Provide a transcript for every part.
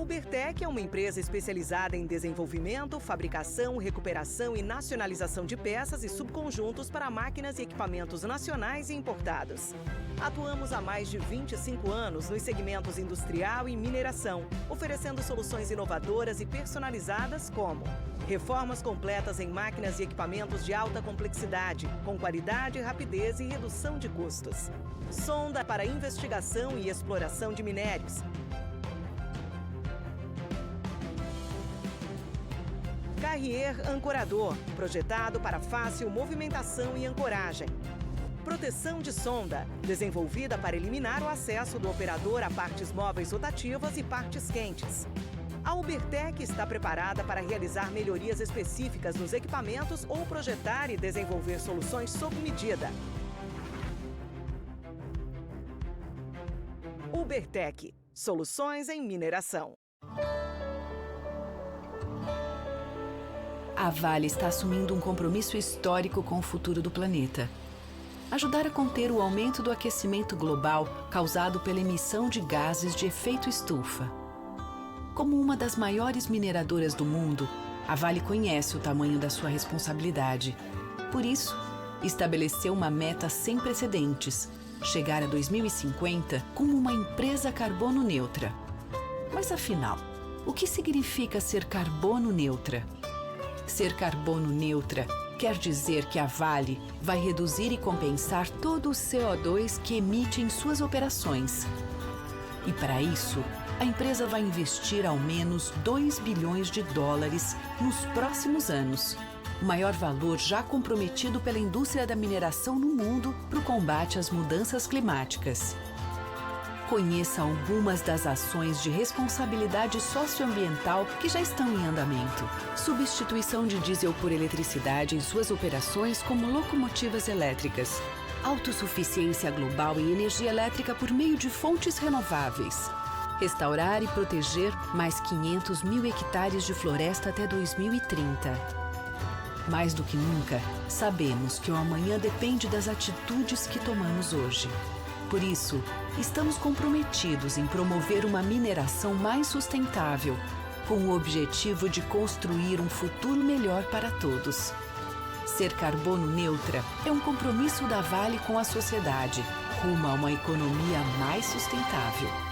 Ubertec é uma empresa especializada em desenvolvimento, fabricação, recuperação e nacionalização de peças e subconjuntos para máquinas e equipamentos nacionais e importados. Atuamos há mais de 25 anos nos segmentos industrial e mineração, oferecendo soluções inovadoras e personalizadas como reformas completas em máquinas e equipamentos de alta complexidade, com qualidade, rapidez e redução de custos. Sonda para investigação e exploração de minérios. Carrier ancorador, projetado para fácil movimentação e ancoragem. Proteção de sonda, desenvolvida para eliminar o acesso do operador a partes móveis rotativas e partes quentes. A Ubertec está preparada para realizar melhorias específicas nos equipamentos ou projetar e desenvolver soluções sob medida. Ubertec, soluções em mineração. A Vale está assumindo um compromisso histórico com o futuro do planeta. Ajudar a conter o aumento do aquecimento global causado pela emissão de gases de efeito estufa. Como uma das maiores mineradoras do mundo, a Vale conhece o tamanho da sua responsabilidade. Por isso, estabeleceu uma meta sem precedentes: chegar a 2050 como uma empresa carbono neutra. Mas afinal, o que significa ser carbono neutra? Ser carbono neutra quer dizer que a Vale vai reduzir e compensar todo o CO2 que emite em suas operações. E para isso, a empresa vai investir ao menos 2 bilhões de dólares nos próximos anos, o maior valor já comprometido pela indústria da mineração no mundo para o combate às mudanças climáticas. Conheça algumas das ações de responsabilidade socioambiental que já estão em andamento. Substituição de diesel por eletricidade em suas operações como locomotivas elétricas. Autossuficiência global em energia elétrica por meio de fontes renováveis. Restaurar e proteger mais 500 mil hectares de floresta até 2030. Mais do que nunca, sabemos que o amanhã depende das atitudes que tomamos hoje. Por isso, estamos comprometidos em promover uma mineração mais sustentável, com o objetivo de construir um futuro melhor para todos. Ser carbono neutra é um compromisso da Vale com a sociedade, rumo a uma economia mais sustentável.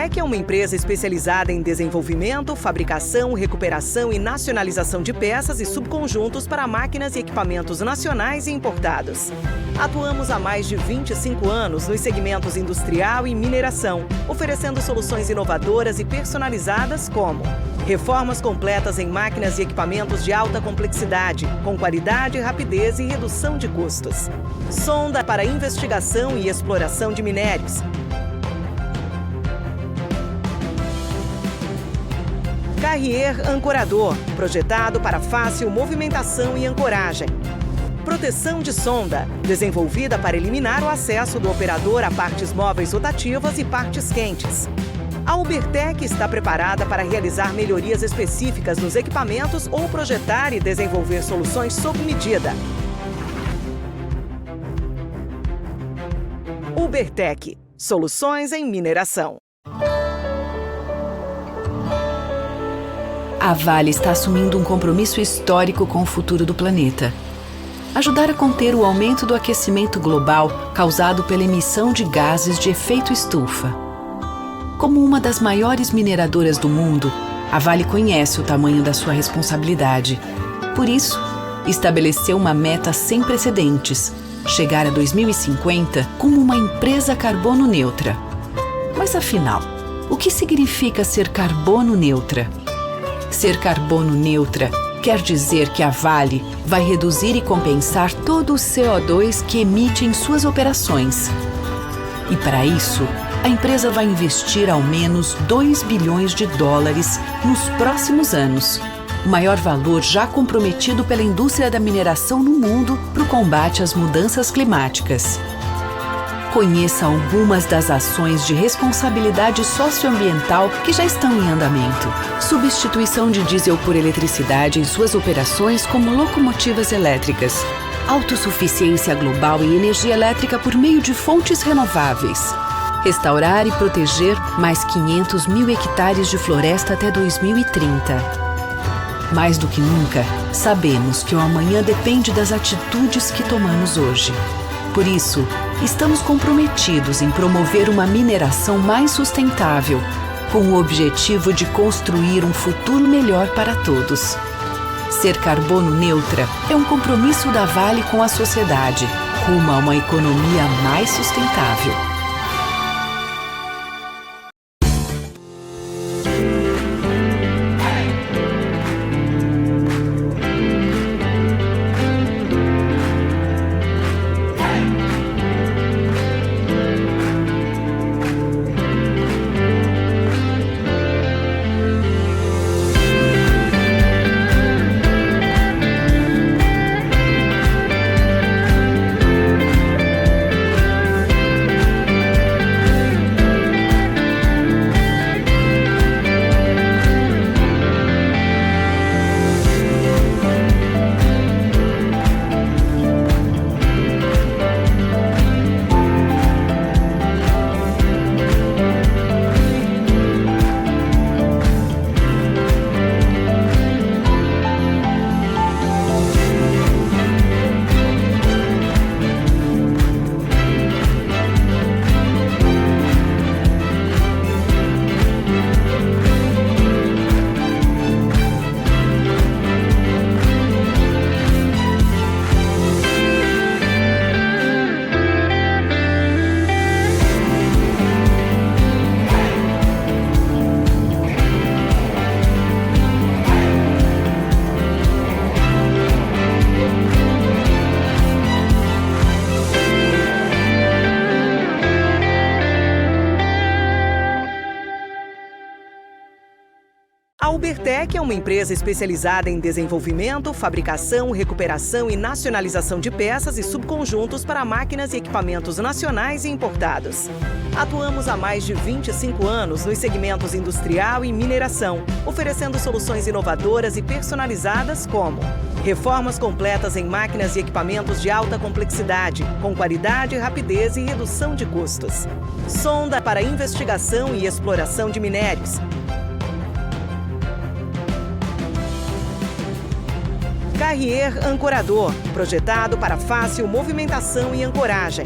Ubertec é uma empresa especializada em desenvolvimento, fabricação, recuperação e nacionalização de peças e subconjuntos para máquinas e equipamentos nacionais e importados. Atuamos há mais de 25 anos nos segmentos industrial e mineração, oferecendo soluções inovadoras e personalizadas como reformas completas em máquinas e equipamentos de alta complexidade, com qualidade, rapidez e redução de custos. Sonda para investigação e exploração de minérios. Carrier ancorador, projetado para fácil movimentação e ancoragem. Proteção de sonda, desenvolvida para eliminar o acesso do operador a partes móveis rotativas e partes quentes. A Ubertec está preparada para realizar melhorias específicas nos equipamentos ou projetar e desenvolver soluções sob medida. Ubertec, soluções em mineração. A Vale está assumindo um compromisso histórico com o futuro do planeta. Ajudar a conter o aumento do aquecimento global causado pela emissão de gases de efeito estufa. Como uma das maiores mineradoras do mundo, a Vale conhece o tamanho da sua responsabilidade. Por isso, estabeleceu uma meta sem precedentes: chegar a 2050 como uma empresa carbono neutra. Mas afinal, o que significa ser carbono neutra? Ser carbono neutra quer dizer que a Vale vai reduzir e compensar todo o CO2 que emite em suas operações. E para isso, a empresa vai investir ao menos $2 bilhões nos próximos anos, o maior valor já comprometido pela indústria da mineração no mundo para o combate às mudanças climáticas. Conheça algumas das ações de responsabilidade socioambiental que já estão em andamento. Substituição de diesel por eletricidade em suas operações como locomotivas elétricas. Autossuficiência global em energia elétrica por meio de fontes renováveis. Restaurar e proteger mais 500 mil hectares de floresta até 2030. Mais do que nunca, sabemos que o amanhã depende das atitudes que tomamos hoje. Por isso, estamos comprometidos em promover uma mineração mais sustentável, com o objetivo de construir um futuro melhor para todos. Ser carbono neutra é um compromisso da Vale com a sociedade, rumo a uma economia mais sustentável. A Ubertec é uma empresa especializada em desenvolvimento, fabricação, recuperação e nacionalização de peças e subconjuntos para máquinas e equipamentos nacionais e importados. Atuamos há mais de 25 anos nos segmentos industrial e mineração, oferecendo soluções inovadoras e personalizadas como reformas completas em máquinas e equipamentos de alta complexidade, com qualidade, rapidez e redução de custos. Sonda para investigação e exploração de minérios. Carrier ancorador, projetado para fácil movimentação e ancoragem.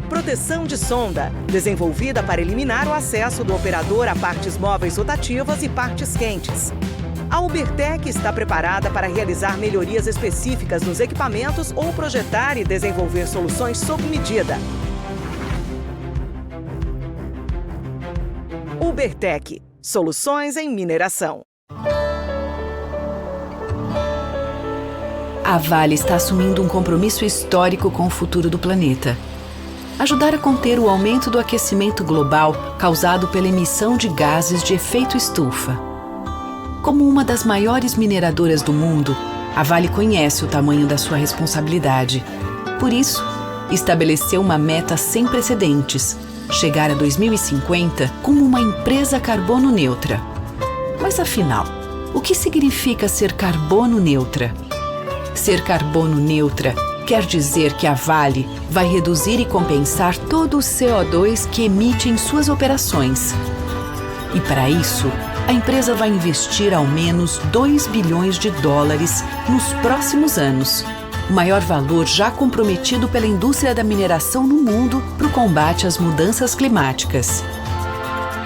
Proteção de sonda, desenvolvida para eliminar o acesso do operador a partes móveis rotativas e partes quentes. A Ubertec está preparada para realizar melhorias específicas nos equipamentos ou projetar e desenvolver soluções sob medida. Ubertec, soluções em mineração. A Vale está assumindo um compromisso histórico com o futuro do planeta. Ajudar a conter o aumento do aquecimento global causado pela emissão de gases de efeito estufa. Como uma das maiores mineradoras do mundo, a Vale conhece o tamanho da sua responsabilidade. Por isso, estabeleceu uma meta sem precedentes: chegar a 2050 como uma empresa carbono neutra. Mas afinal, o que significa ser carbono neutra? Ser carbono neutra quer dizer que a Vale vai reduzir e compensar todo o CO2 que emite em suas operações. E para isso, a empresa vai investir ao menos $2 bilhões nos próximos anos, o maior valor já comprometido pela indústria da mineração no mundo para o combate às mudanças climáticas.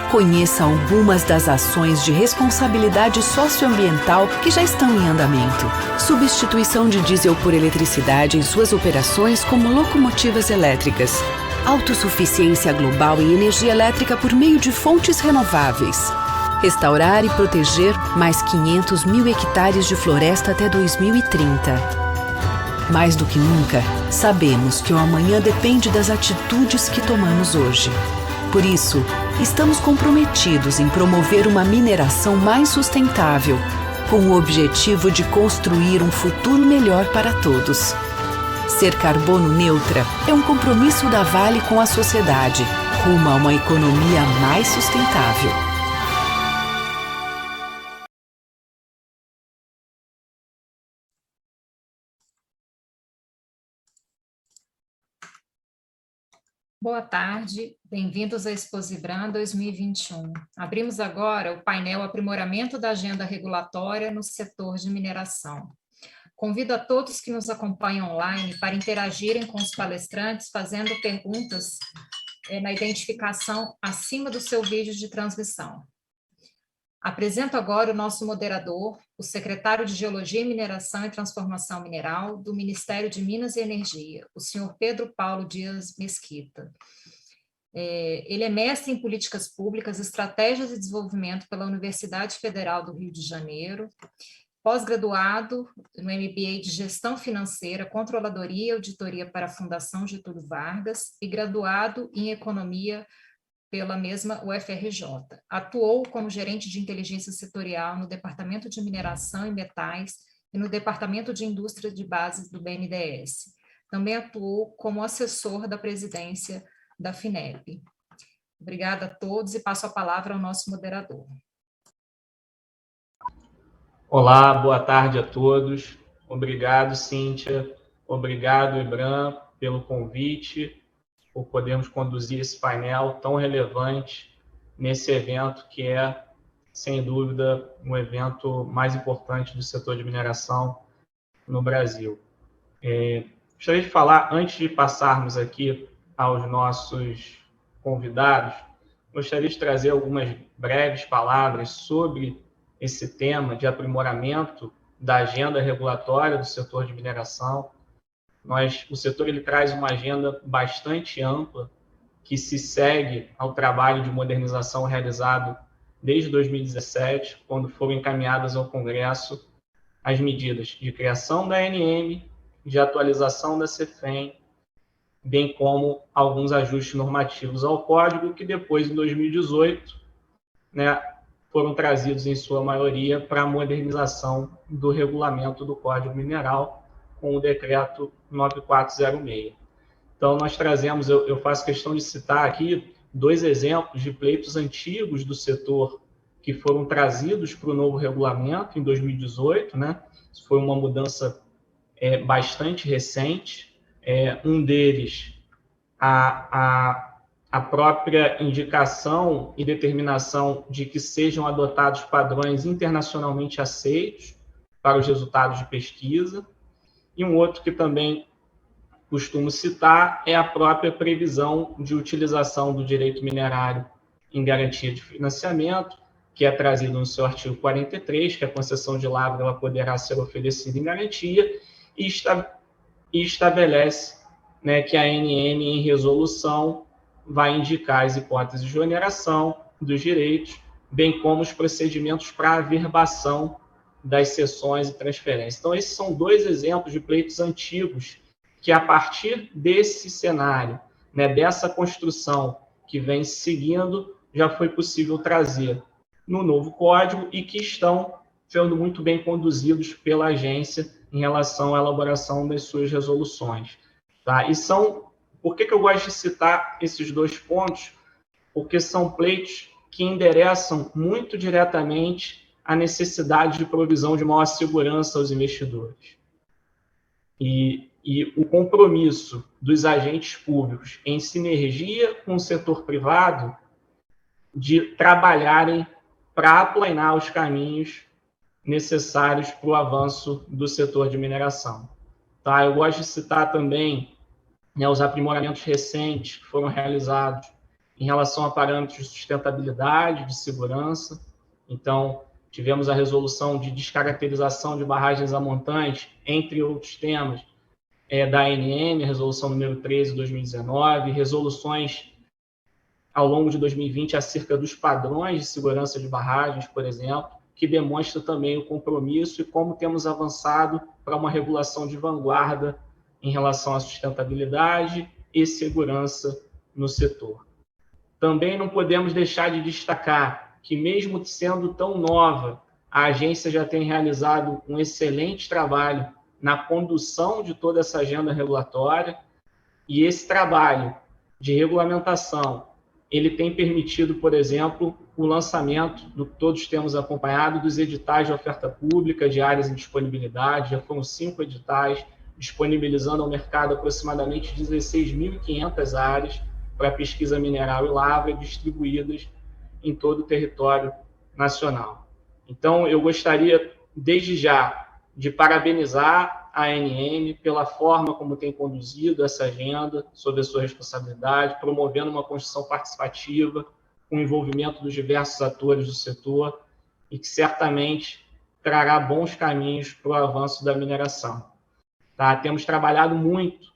Conheça algumas das ações de responsabilidade socioambiental que já estão em andamento. Substituição de diesel por eletricidade em suas operações como locomotivas elétricas. Autossuficiência global em energia elétrica por meio de fontes renováveis. Restaurar e proteger mais 500 mil hectares de floresta até 2030. Mais do que nunca, sabemos que o amanhã depende das atitudes que tomamos hoje. Por isso, estamos comprometidos em promover uma mineração mais sustentável, com o objetivo de construir um futuro melhor para todos. Ser carbono neutra é um compromisso da Vale com a sociedade, rumo a uma economia mais sustentável. Boa tarde, bem-vindos à Exposibran 2021. Abrimos agora o painel Aprimoramento da Agenda Regulatória no Setor de Mineração. Convido a todos que nos acompanham online para interagirem com os palestrantes, fazendo perguntas na identificação acima do seu vídeo de transmissão. Apresento agora o nosso moderador, o secretário de Geologia e Mineração e Transformação Mineral do Ministério de Minas e Energia, o senhor Pedro Paulo Dias Mesquita. Ele é mestre em Políticas Públicas, Estratégias e Desenvolvimento pela Universidade Federal do Rio de Janeiro, pós-graduado no MBA de Gestão Financeira, Controladoria e Auditoria para a Fundação Getúlio Vargas e graduado em Economia pela mesma UFRJ. Atuou como gerente de inteligência setorial no Departamento de Mineração e Metais e no Departamento de Indústria de Bases do BNDES. Também atuou como assessor da presidência da FINEP. Obrigada a todos e passo a palavra ao nosso moderador. Olá, boa tarde a todos. Obrigado, Cíntia. Obrigado, Ibram, pelo convite, por podermos conduzir esse painel tão relevante nesse evento que é, sem dúvida, um evento mais importante do setor de mineração no Brasil. Gostaria de falar, antes de passarmos aqui aos nossos convidados, gostaria de trazer algumas breves palavras sobre esse tema de aprimoramento da agenda regulatória do setor de mineração. O setor ele traz uma agenda bastante ampla que se segue ao trabalho de modernização realizado desde 2017, quando foram encaminhadas ao Congresso as medidas de criação da ANM, de atualização da CEFEM, bem como alguns ajustes normativos ao Código, que depois, em 2018, foram trazidos, em sua maioria, para a modernização do regulamento do Código Mineral, com o Decreto 9406. Então, nós trazemos, eu faço questão de citar aqui, 2 exemplos de pleitos antigos do setor que foram trazidos para o novo regulamento em 2018, Isso foi uma mudança bastante recente. Um deles, a própria indicação e determinação de que sejam adotados padrões internacionalmente aceitos para os resultados de pesquisa, e um outro que também costumo citar é a própria previsão de utilização do direito minerário em garantia de financiamento, que é trazido no seu artigo 43, que a concessão de lavra ela poderá ser oferecida em garantia, e estabelece, né, que a ANM, em resolução, vai indicar as hipóteses de oneração dos direitos, bem como os procedimentos para averbação das cessões e transferências. Então, esses são dois exemplos de pleitos antigos que, a partir desse cenário, né, dessa construção que vem seguindo, já foi possível trazer no novo código e que estão sendo muito bem conduzidos pela agência em relação à elaboração das suas resoluções. Tá? E são... Por que eu gosto de citar esses dois pontos? Porque são pleitos que endereçam muito diretamente a necessidade de provisão de maior segurança aos investidores. E o compromisso dos agentes públicos em sinergia com o setor privado de trabalharem para aplanar os caminhos necessários para o avanço do setor de mineração. Tá? Eu gosto de citar também, né, os aprimoramentos recentes que foram realizados em relação a parâmetros de sustentabilidade, de segurança. Então, tivemos a resolução de descaracterização de barragens a montante, entre outros temas, da ANM, a resolução número 13 de 2019, resoluções ao longo de 2020 acerca dos padrões de segurança de barragens, por exemplo, que demonstra também o compromisso e como temos avançado para uma regulação de vanguarda em relação à sustentabilidade e segurança no setor. Também não podemos deixar de destacar que, mesmo sendo tão nova, a agência já tem realizado um excelente trabalho na condução de toda essa agenda regulatória, e esse trabalho de regulamentação, ele tem permitido, por exemplo, o lançamento, do que todos temos acompanhado, dos editais de oferta pública de áreas em disponibilidade. Já foram 5 editais, disponibilizando ao mercado aproximadamente 16.500 áreas para pesquisa mineral e lavra, distribuídas em todo o território nacional. Então, eu gostaria, desde já, de parabenizar a ANM pela forma como tem conduzido essa agenda, sob a sua responsabilidade, promovendo uma construção participativa, com o envolvimento dos diversos atores do setor, e que certamente trará bons caminhos para o avanço da mineração. Tá? Temos trabalhado muito,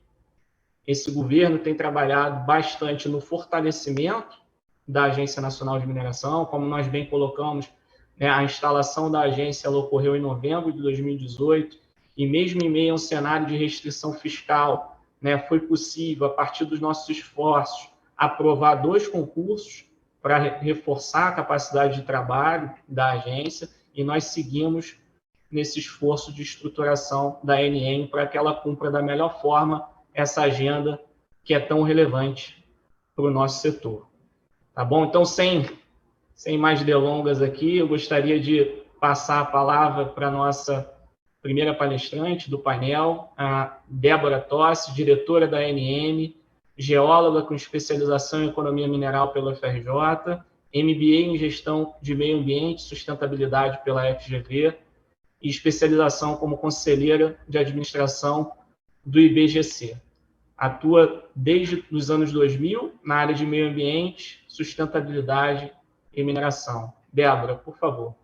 esse governo tem trabalhado bastante no fortalecimento da Agência Nacional de Mineração, como nós bem colocamos, né, a instalação da agência ela ocorreu em novembro de 2018, e mesmo em meio a um cenário de restrição fiscal, né, foi possível, a partir dos nossos esforços, aprovar 2 concursos para reforçar a capacidade de trabalho da agência, e nós seguimos nesse esforço de estruturação da ANM para que ela cumpra da melhor forma essa agenda que é tão relevante para o nosso setor. Tá bom? Então, sem mais delongas aqui, eu gostaria de passar a palavra para a nossa primeira palestrante do painel, a Débora Tossi, diretora da ANM, geóloga com especialização em economia mineral pela UFRJ, MBA em gestão de meio ambiente e sustentabilidade pela FGV e especialização como conselheira de administração do IBGC. Atua desde os anos 2000 na área de meio ambiente, sustentabilidade e mineração. Débora, por favor.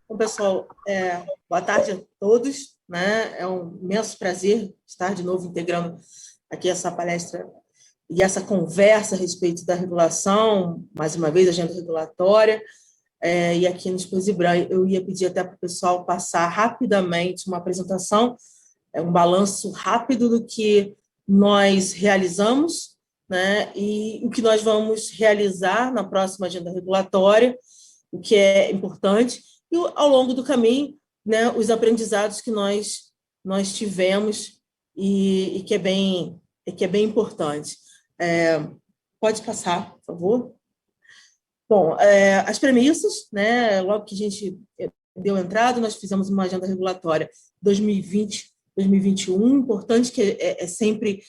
Bom, pessoal, boa tarde a todos, né? É um imenso prazer estar de novo integrando aqui essa palestra e essa conversa a respeito da regulação, mais uma vez, agenda regulatória, e aqui no Exposibran eu ia pedir até para o pessoal passar rapidamente uma apresentação, um balanço rápido do que nós realizamos, né, e o que nós vamos realizar na próxima agenda regulatória, o que é importante, e ao longo do caminho, né, os aprendizados que nós tivemos e que é bem importante. Pode passar, por favor. Bom, as premissas, né, logo que a gente deu entrada, nós fizemos uma agenda regulatória 2020-2021, importante que é sempre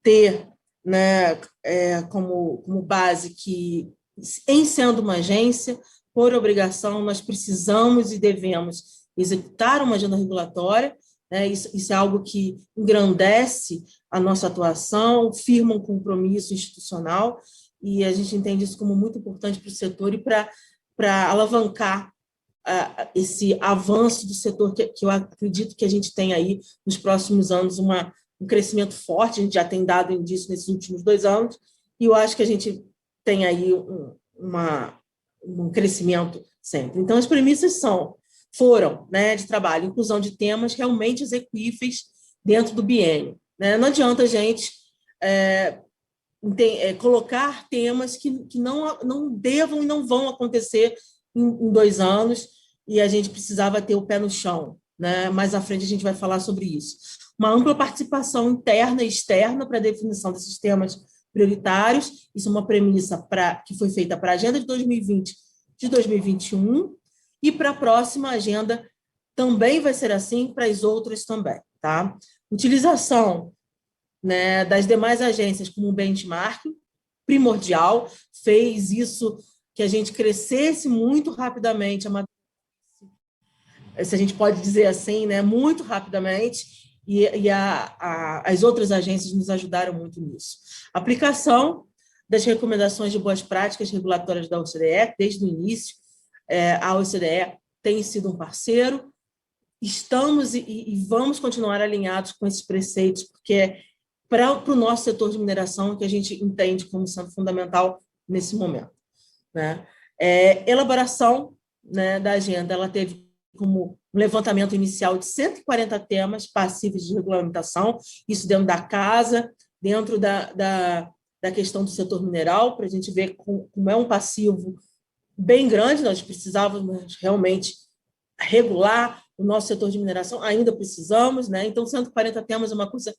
ter, né, como base que, em sendo uma agência, por obrigação, nós precisamos e devemos executar uma agenda regulatória, né? Isso é algo que engrandece a nossa atuação, firma um compromisso institucional, e a gente entende isso como muito importante para o setor e para alavancar esse avanço do setor, que eu acredito que a gente tem aí, nos próximos anos, um crescimento forte. A gente já tem dado indício nesses últimos 2 anos, e eu acho que a gente tem aí um crescimento sempre. Então, as premissas foram, né, de trabalho, inclusão de temas realmente execuíveis dentro do biênio, né? Não adianta a gente colocar temas que não devam e não vão acontecer em 2 anos, e a gente precisava ter o pé no chão, né? Mais à frente a gente vai falar sobre isso. Uma ampla participação interna e externa para a definição desses temas prioritários. Isso é uma premissa que foi feita para a agenda de 2020, de 2021, e para a próxima agenda também vai ser assim, para as outras também, tá? Utilização, né, das demais agências como benchmark, primordial, fez isso que a gente crescesse muito rapidamente, se a gente pode dizer assim, né, muito rapidamente, e as outras agências nos ajudaram muito nisso. Aplicação das recomendações de boas práticas regulatórias da OCDE, desde o início, a OCDE tem sido um parceiro, estamos e vamos continuar alinhados com esses preceitos, porque para o nosso setor de mineração, que a gente entende como sendo fundamental nesse momento, né? Elaboração, né, da agenda, ela teve como um levantamento inicial de 140 temas passíveis de regulamentação, isso dentro da casa, dentro da questão do setor mineral, para a gente ver como é um passivo bem grande. Nós precisávamos realmente regular o nosso setor de mineração, ainda precisamos, né? Então, 140 temas é uma coisa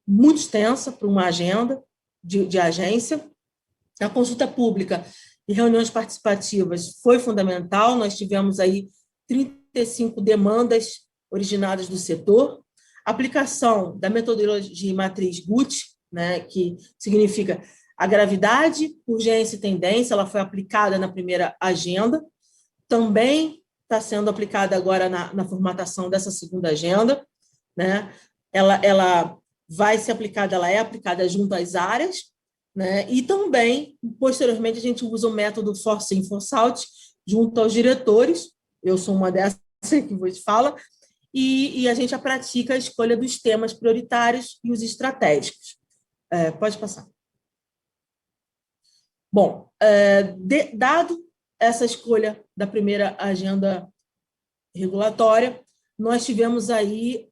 muito extensa para uma agenda de agência. A consulta pública e reuniões participativas foi fundamental, nós tivemos aí 35 demandas originadas do setor. Aplicação da metodologia matriz GUT, né, que significa a gravidade, urgência e tendência, ela foi aplicada na primeira agenda, também está sendo aplicada agora na formatação dessa segunda agenda, né? Ela vai ser aplicada, ela é aplicada junto às áreas, né? E também, posteriormente, a gente usa o método force in, force out, junto aos diretores. Eu sou uma dessas que vos fala, e a gente pratica a escolha dos temas prioritários e os estratégicos. Pode passar. Bom, dado essa escolha da primeira agenda regulatória, nós tivemos aí,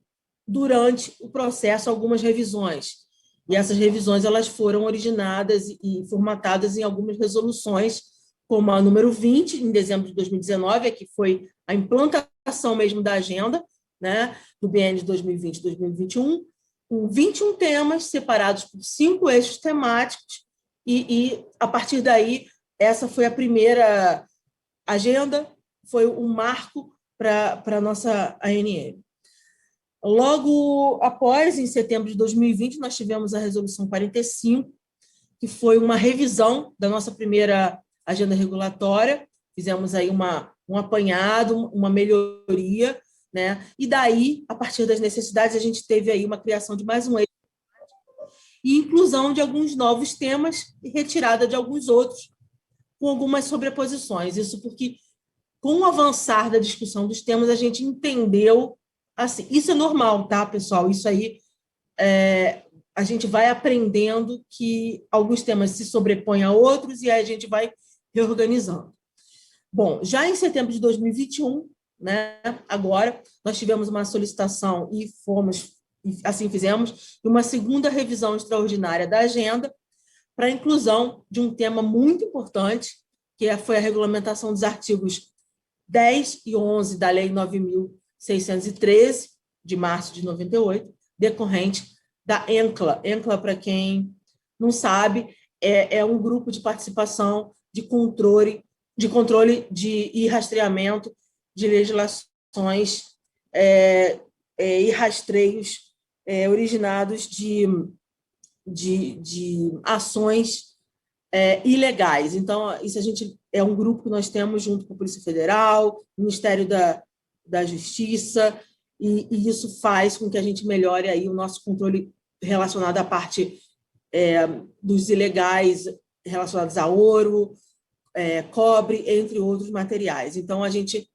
durante o processo, algumas revisões. E essas revisões elas foram originadas e formatadas em algumas resoluções, como a número 20, em dezembro de 2019, que foi a implantação mesmo da agenda, né, do biênio de 2020-2021, com 21 temas separados por 5 eixos temáticos, e a partir daí, essa foi a primeira agenda, foi um marco para a nossa ANM. Logo após, em setembro de 2020, nós tivemos a Resolução 45, que foi uma revisão da nossa primeira agenda regulatória, fizemos aí um apanhado, uma melhoria, né? E daí, a partir das necessidades, a gente teve aí uma criação de mais um eixo e inclusão de alguns novos temas e retirada de alguns outros, com algumas sobreposições. Isso porque, com o avançar da discussão dos temas, a gente entendeu, assim, isso é normal, tá, pessoal? Isso aí, a gente vai aprendendo que alguns temas se sobrepõem a outros e aí a gente vai reorganizando. Bom, já em setembro de 2021, né, agora, nós tivemos uma solicitação e assim fizemos, uma segunda revisão extraordinária da agenda para a inclusão de um tema muito importante, que foi a regulamentação dos artigos 10 e 11 da Lei 9.613, de março de 98, decorrente da ENCLA. ENCLA, para quem não sabe, é um grupo de participação de controle e rastreamento de legislações e rastreios originados de ações ilegais. Então, isso é um grupo que nós temos junto com a Polícia Federal, Ministério da justiça, e isso faz com que a gente melhore aí o nosso controle relacionado à parte dos ilegais relacionados a ouro, cobre, entre outros materiais. Então, a gente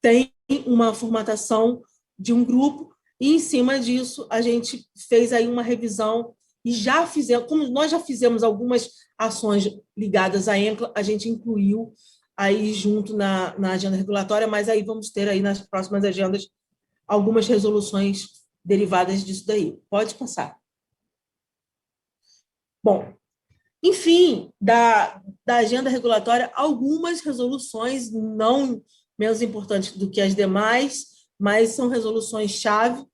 tem uma formatação de um grupo, e, em cima disso, a gente fez aí uma revisão e já fizemos, como nós já fizemos algumas ações ligadas à ENCLA, a gente incluiu aí junto na agenda regulatória, mas aí vamos ter aí nas próximas agendas algumas resoluções derivadas disso daí. Pode passar. Bom, enfim, da agenda regulatória, algumas resoluções, não menos importantes do que as demais, mas são resoluções-chave,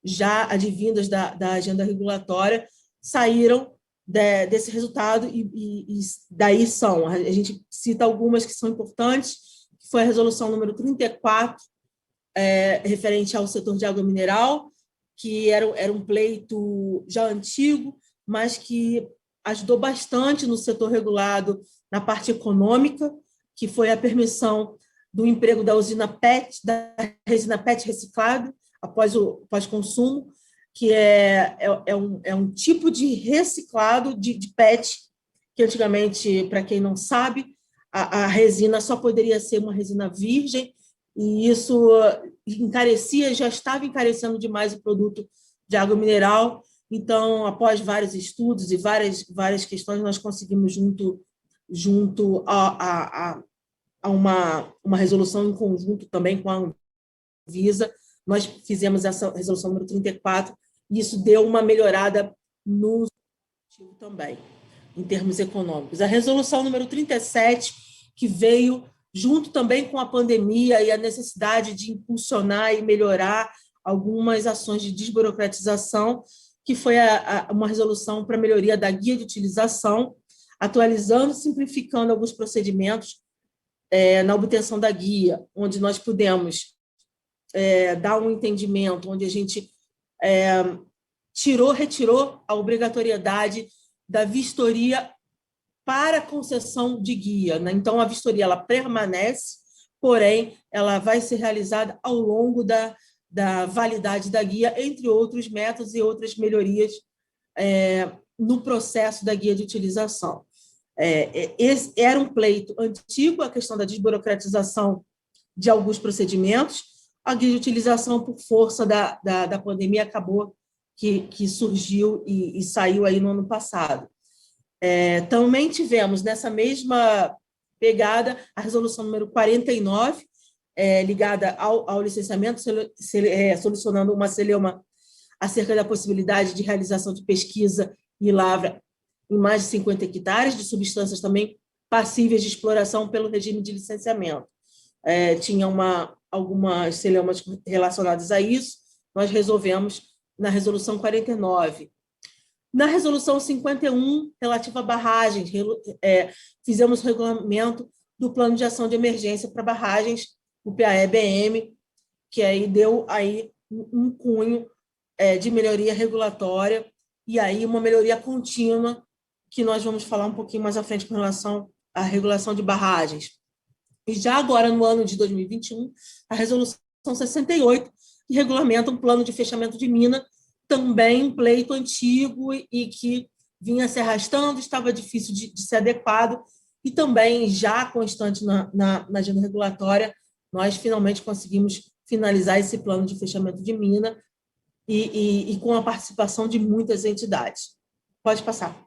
já advindas da agenda regulatória, saíram desse resultado, e daí são, a gente cita algumas que são importantes, que foi a resolução número 34, referente ao setor de água mineral, que era um pleito já antigo, mas que ajudou bastante no setor regulado, na parte econômica, que foi a permissão do emprego da usina PET, da resina PET reciclada, após o pós-consumo, que é um tipo de reciclado de PET, que antigamente, para quem não sabe, a resina só poderia ser uma resina virgem, e isso encarecia, já estava encarecendo demais o produto de água mineral. Então, após vários estudos e várias questões, nós conseguimos, junto a uma resolução em conjunto também com a Anvisa, nós fizemos essa resolução número 34, e isso deu uma melhorada no também, em termos econômicos. A resolução número 37, que veio junto também com a pandemia e a necessidade de impulsionar e melhorar algumas ações de desburocratização, que foi uma resolução para melhoria da guia de utilização, atualizando e simplificando alguns procedimentos na obtenção da guia, onde nós pudemos dar um entendimento, onde a gente retirou a obrigatoriedade da vistoria para concessão de guia, né? Então, a vistoria ela permanece, porém, ela vai ser realizada ao longo da validade da guia, entre outros métodos e outras melhorias no processo da guia de utilização. Esse era um pleito antigo, a questão da desburocratização de alguns procedimentos. A guia de utilização, por força da pandemia, acabou que surgiu e saiu aí no ano passado. Também tivemos, nessa mesma pegada, a resolução número 49, ligada ao licenciamento, solucionando uma celeuma acerca da possibilidade de realização de pesquisa e lavra em mais de 50 hectares, de substâncias também passíveis de exploração pelo regime de licenciamento. Tinha algumas celeumas relacionadas a isso, nós resolvemos na resolução 49. Na resolução 51, relativa a barragens, fizemos o regulamento do plano de ação de emergência para barragens, o PAE-BM, que aí deu aí um cunho de melhoria regulatória, e aí uma melhoria contínua, que nós vamos falar um pouquinho mais à frente com relação à regulação de barragens. E já agora, no ano de 2021, a resolução 68, que regulamenta um plano de fechamento de mina, também um pleito antigo e que vinha se arrastando, estava difícil de ser adequado, e também já constante na agenda regulatória, nós finalmente conseguimos finalizar esse plano de fechamento de mina e com a participação de muitas entidades. Pode passar.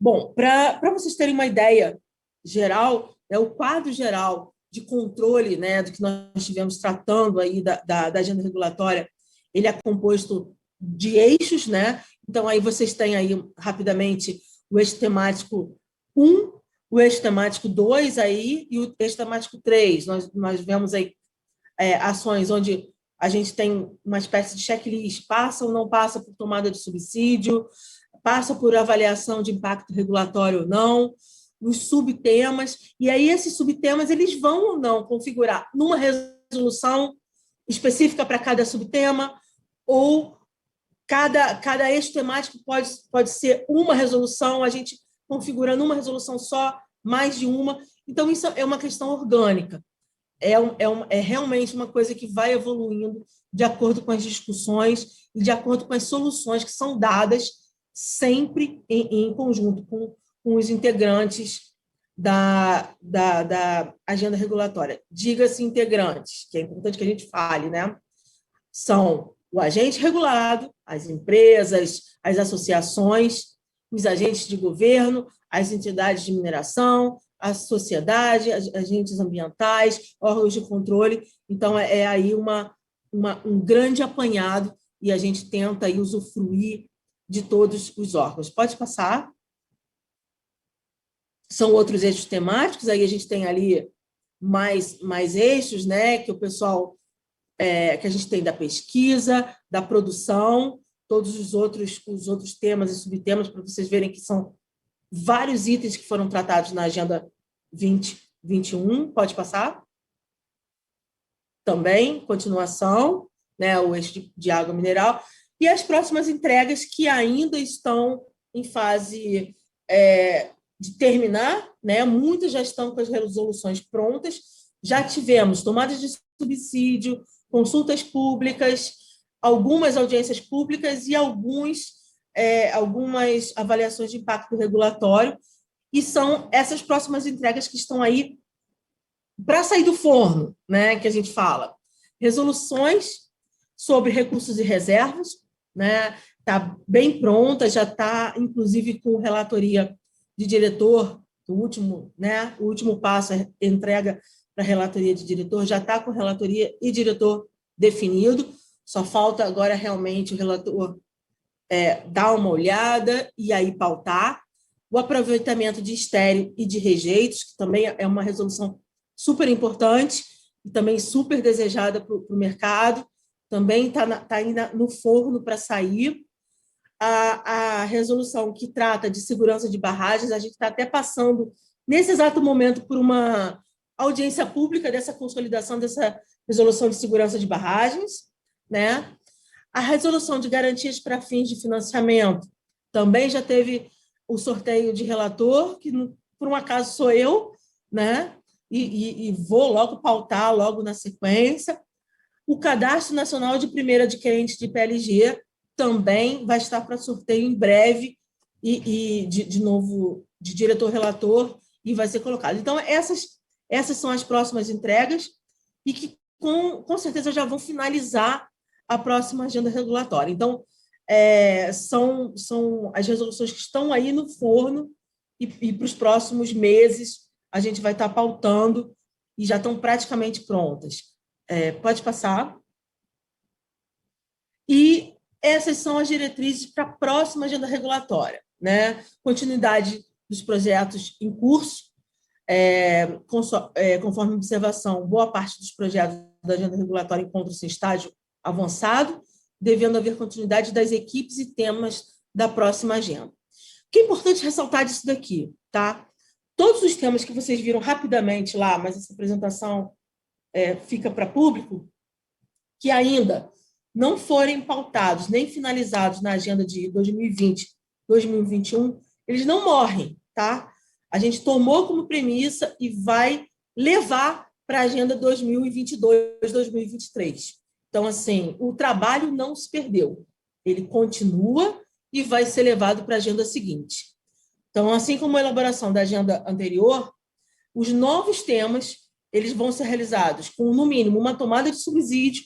Bom, para vocês terem uma ideia geral, o quadro geral de controle, né, do que nós estivemos tratando aí da agenda regulatória, ele é composto de eixos, né? Então, aí vocês têm aí, rapidamente, o eixo temático 1, o eixo temático 2 aí, e o eixo temático 3. Nós vemos aí ações onde a gente tem uma espécie de checklist, passa ou não passa por tomada de subsídio, passa por avaliação de impacto regulatório ou não, os subtemas, e aí esses subtemas eles vão ou não configurar numa resolução específica para cada subtema, ou cada eixo temático pode ser uma resolução, a gente configura numa resolução só, mais de uma. Então, isso é uma questão orgânica. é realmente uma coisa que vai evoluindo de acordo com as discussões e de acordo com as soluções que são dadas sempre em conjunto com os integrantes da agenda regulatória. Diga-se integrantes, que é importante que a gente fale, né? São o agente regulado, as empresas, as associações, os agentes de governo, as entidades de mineração, a sociedade, agentes ambientais, órgãos de controle. Então, é aí um grande apanhado e a gente tenta aí usufruir de todos os órgãos. Pode passar. São outros eixos temáticos, aí a gente tem ali mais eixos, né, que o pessoal, que a gente tem da pesquisa, da produção, todos os outros temas e subtemas, para vocês verem que são vários itens que foram tratados na Agenda 2021. Pode passar. Também, continuação, né, o eixo de água mineral, e as próximas entregas que ainda estão em fase de terminar, né? Muitas já estão com as resoluções prontas, já tivemos tomadas de subsídio, consultas públicas, algumas audiências públicas e algumas avaliações de impacto regulatório, e são essas próximas entregas que estão aí para sair do forno, né, que a gente fala. Resoluções sobre recursos e reservas, né, está bem pronta, já está, inclusive, com relatoria de diretor, o último passo é entrega para a relatoria de diretor, já está com relatoria e diretor definido, só falta agora realmente o relator dar uma olhada e aí pautar. O aproveitamento de estéreo e de rejeitos, que também é uma resolução super importante e também super desejada para o mercado, também está ainda no forno para sair. A resolução que trata de segurança de barragens, a gente está até passando, nesse exato momento, por uma audiência pública dessa consolidação dessa resolução de segurança de barragens, né? A resolução de garantias para fins de financiamento também já teve o sorteio de relator, que por um acaso sou eu, né? E vou logo pautar, logo na sequência. O Cadastro Nacional de Primeira Adquirente de PLG também vai estar para sorteio em breve, e de novo, de diretor-relator, e vai ser colocado. Então, essas são as próximas entregas, e que, com certeza, já vão finalizar a próxima agenda regulatória. Então, são as resoluções que estão aí no forno, e para os próximos meses a gente vai estar pautando, e já estão praticamente prontas. Pode passar. E essas são as diretrizes para a próxima agenda regulatória, né? Continuidade dos projetos em curso, conforme observação, boa parte dos projetos da agenda regulatória encontram-se em estágio avançado, devendo haver continuidade das equipes e temas da próxima agenda. O que é importante ressaltar disso daqui, tá? Todos os temas que vocês viram rapidamente lá, mas essa apresentação fica para público, que ainda não forem pautados nem finalizados na agenda de 2020, 2021, eles não morrem, tá? A gente tomou como premissa e vai levar para a agenda 2022, 2023. Então, assim, o trabalho não se perdeu. Ele continua e vai ser levado para a agenda seguinte. Então, assim como a elaboração da agenda anterior, os novos temas eles vão ser realizados com, no mínimo, uma tomada de subsídio,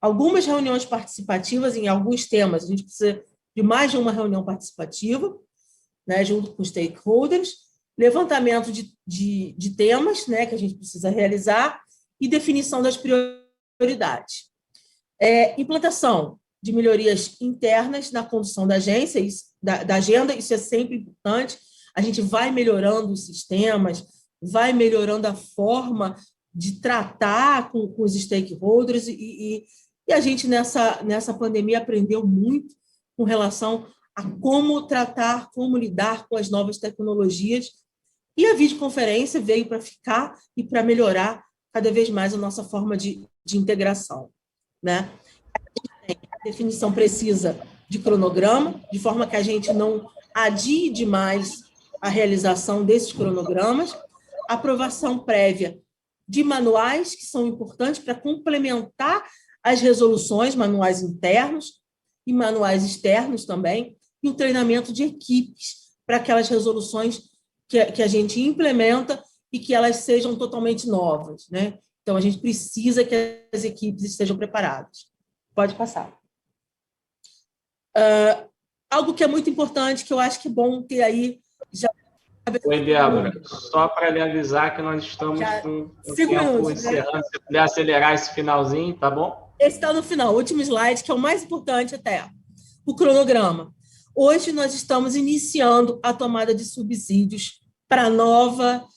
algumas reuniões participativas em alguns temas. A gente precisa de mais de uma reunião participativa, né, junto com os stakeholders, levantamento de temas, né, que a gente precisa realizar, e definição das prioridades. Implantação de melhorias internas na condução da agência, da agenda, isso é sempre importante. A gente vai melhorando os sistemas, vai melhorando a forma de tratar com os stakeholders, e a gente, nessa pandemia, aprendeu muito com relação a como tratar, como lidar com as novas tecnologias, e a videoconferência veio para ficar e para melhorar cada vez mais a nossa forma de integração, né? A definição precisa de cronograma, de forma que a gente não adie demais a realização desses cronogramas, aprovação prévia de manuais que são importantes para complementar as resoluções, manuais internos e manuais externos também, e o treinamento de equipes para aquelas resoluções que a gente implementa e que elas sejam totalmente novas, né? Então, a gente precisa que as equipes estejam preparadas. Pode passar. Algo que é muito importante, que eu acho que é bom ter aí... Oi, Débora, só para lhe avisar que nós estamos com o tempo encerrando. Né? Se puder acelerar esse finalzinho, tá bom? Esse está no final, o último slide, que é o mais importante até, o cronograma. Hoje nós estamos iniciando a tomada de subsídios para a nova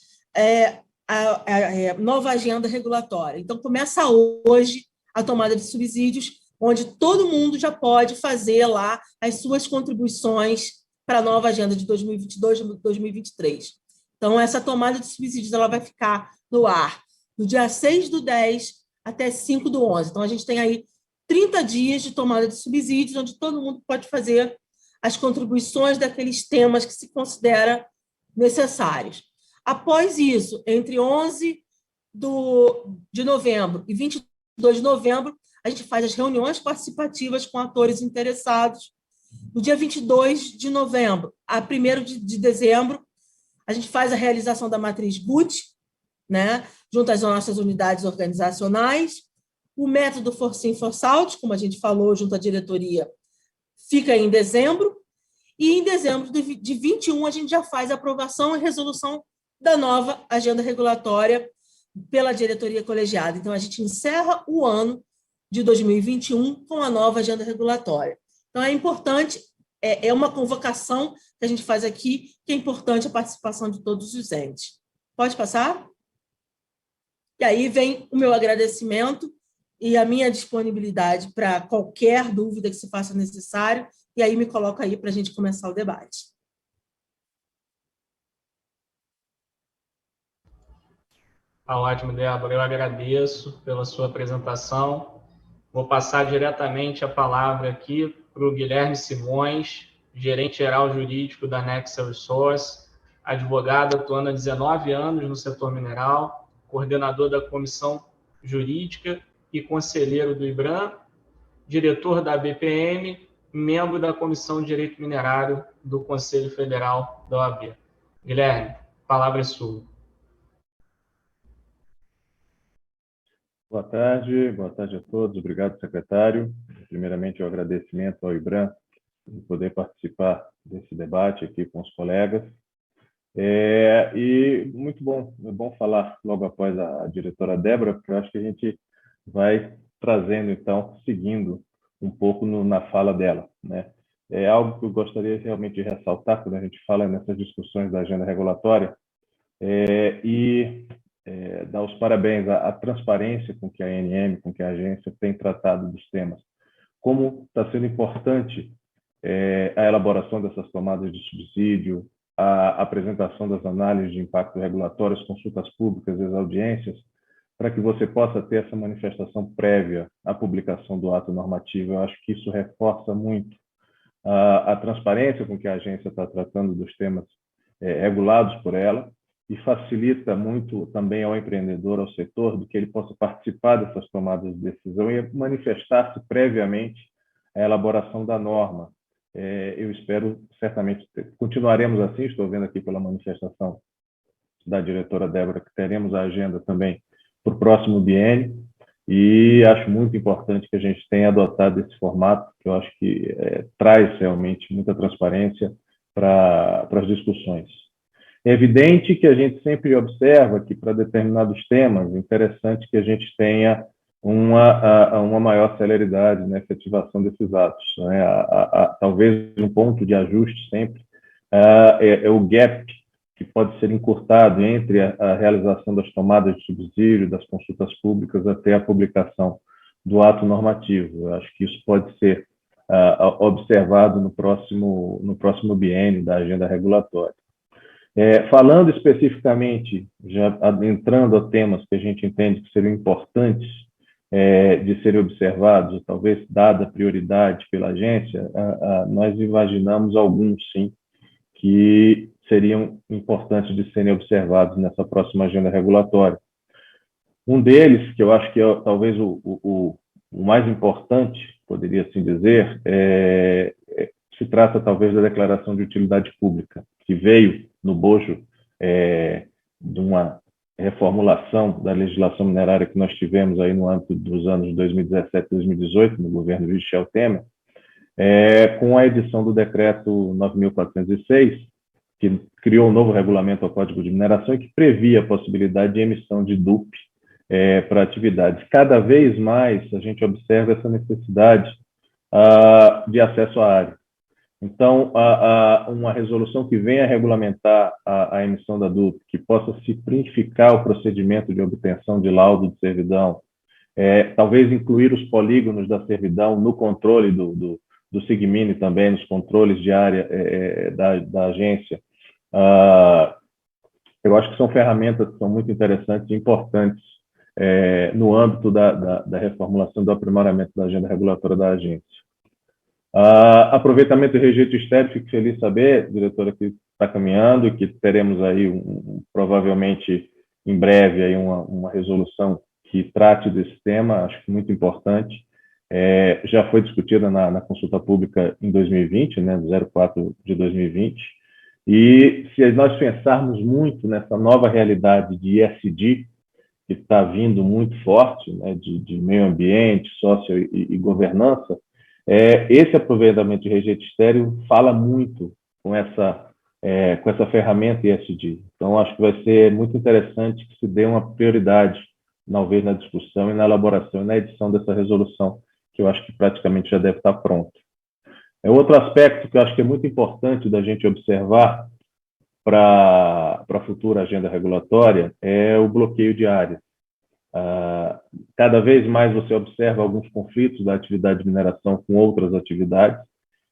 agenda regulatória. Então, começa hoje a tomada de subsídios, onde todo mundo já pode fazer lá as suas contribuições para a nova agenda de 2022 e 2023. Então, essa tomada de subsídios ela vai ficar no ar do dia 6/10 até 5/11. Então, a gente tem aí 30 dias de tomada de subsídios, onde todo mundo pode fazer as contribuições daqueles temas que se considera necessários. Após isso, entre 11 de novembro e 22 de novembro, a gente faz as reuniões participativas com atores interessados. No dia 22 de novembro a 1º de dezembro, a gente faz a realização da matriz GUT, né, junto às nossas unidades organizacionais. O método Force In, Force Out, como a gente falou, junto à diretoria, fica em dezembro. E em dezembro de 21, a gente já faz a aprovação e resolução da nova agenda regulatória pela diretoria colegiada. Então, a gente encerra o ano de 2021 com a nova agenda regulatória. Então, é importante, é uma convocação que a gente faz aqui, que é importante a participação de todos os entes. Pode passar? E aí vem o meu agradecimento e a minha disponibilidade para qualquer dúvida que se faça necessário, e aí me coloco aí para a gente começar o debate. Tá ótimo, Débora. Eu agradeço pela sua apresentação. Vou passar diretamente a palavra aqui para o Guilherme Simões, gerente-geral jurídico da Nexel Resource, advogado atuando há 19 anos no setor mineral, coordenador da Comissão Jurídica e conselheiro do IBRAM, diretor da BPM, membro da Comissão de Direito Minerário do Conselho Federal da OAB. Guilherme, a palavra é sua. Boa tarde a todos. Obrigado, secretário. Primeiramente, o agradecimento ao IBRAM por poder participar desse debate aqui com os colegas. E muito bom, é bom falar logo após a diretora Débora, porque eu acho que a gente vai trazendo, então, seguindo um pouco na fala dela, né? É algo que eu gostaria realmente de ressaltar quando a gente fala nessas discussões da agenda regulatória, dar os parabéns à transparência com que a ANM, com que a agência tem tratado dos temas. Como está sendo importante a elaboração dessas tomadas de subsídio, a apresentação das análises de impacto regulatório, as consultas públicas, as audiências, para que você possa ter essa manifestação prévia à publicação do ato normativo. Eu acho que isso reforça muito a transparência com que a agência está tratando dos temas regulados por ela, e facilita muito também ao empreendedor, ao setor, do que ele possa participar dessas tomadas de decisão e manifestar-se previamente à elaboração da norma. Eu espero, certamente, continuaremos assim, estou vendo aqui pela manifestação da diretora Débora, que teremos a agenda também para o próximo biênio, e acho muito importante que a gente tenha adotado esse formato, que eu acho que traz realmente muita transparência para as discussões. É evidente que a gente sempre observa que, para determinados temas, é interessante que a gente tenha uma maior celeridade na efetivação desses atos, né? Talvez um ponto de ajuste sempre é o gap que pode ser encurtado entre a realização das tomadas de subsídio, das consultas públicas, até a publicação do ato normativo. Eu acho que isso pode ser observado no próximo biênio da agenda regulatória. Falando especificamente, já entrando a temas que a gente entende que seriam importantes de serem observados, talvez dada prioridade pela agência, nós imaginamos alguns, sim, que seriam importantes de serem observados nessa próxima agenda regulatória. Um deles, que eu acho que é talvez o mais importante, poderia assim dizer, se trata talvez da declaração de utilidade pública, que veio no bojo de uma reformulação da legislação minerária que nós tivemos aí no âmbito dos anos 2017 e 2018, no governo de Michel Temer, com a edição do decreto 9.406, que criou um novo regulamento ao Código de Mineração e que previa a possibilidade de emissão de DUP para atividades. Cada vez mais a gente observa essa necessidade de acesso à área. Então, uma resolução que venha regulamentar a emissão da DUP, que possa simplificar o procedimento de obtenção de laudo de servidão, talvez incluir os polígonos da servidão no controle do SIGMINI também, nos controles de área da agência. Eu acho que são ferramentas que são muito interessantes e importantes no âmbito da reformulação do aprimoramento da agenda regulatória da agência. Aproveitamento e rejeito estéril, fico feliz de saber, diretora, que está caminhando e que teremos aí, provavelmente, em breve, aí uma resolução que trate desse tema, acho que muito importante. Já foi discutida na consulta pública em 2020, né, 04 de 2020, e se nós pensarmos muito nessa nova realidade de ESG, que está vindo muito forte, né, de meio ambiente, sócio e governança, esse aproveitamento de rejeito estéril fala muito com essa ferramenta ESG. Então, acho que vai ser muito interessante que se dê uma prioridade, talvez, na discussão e na elaboração e na edição dessa resolução, que eu acho que praticamente já deve estar pronta. Outro aspecto que eu acho que é muito importante da gente observar para a futura agenda regulatória é o bloqueio de áreas. Cada vez mais você observa alguns conflitos da atividade de mineração com outras atividades.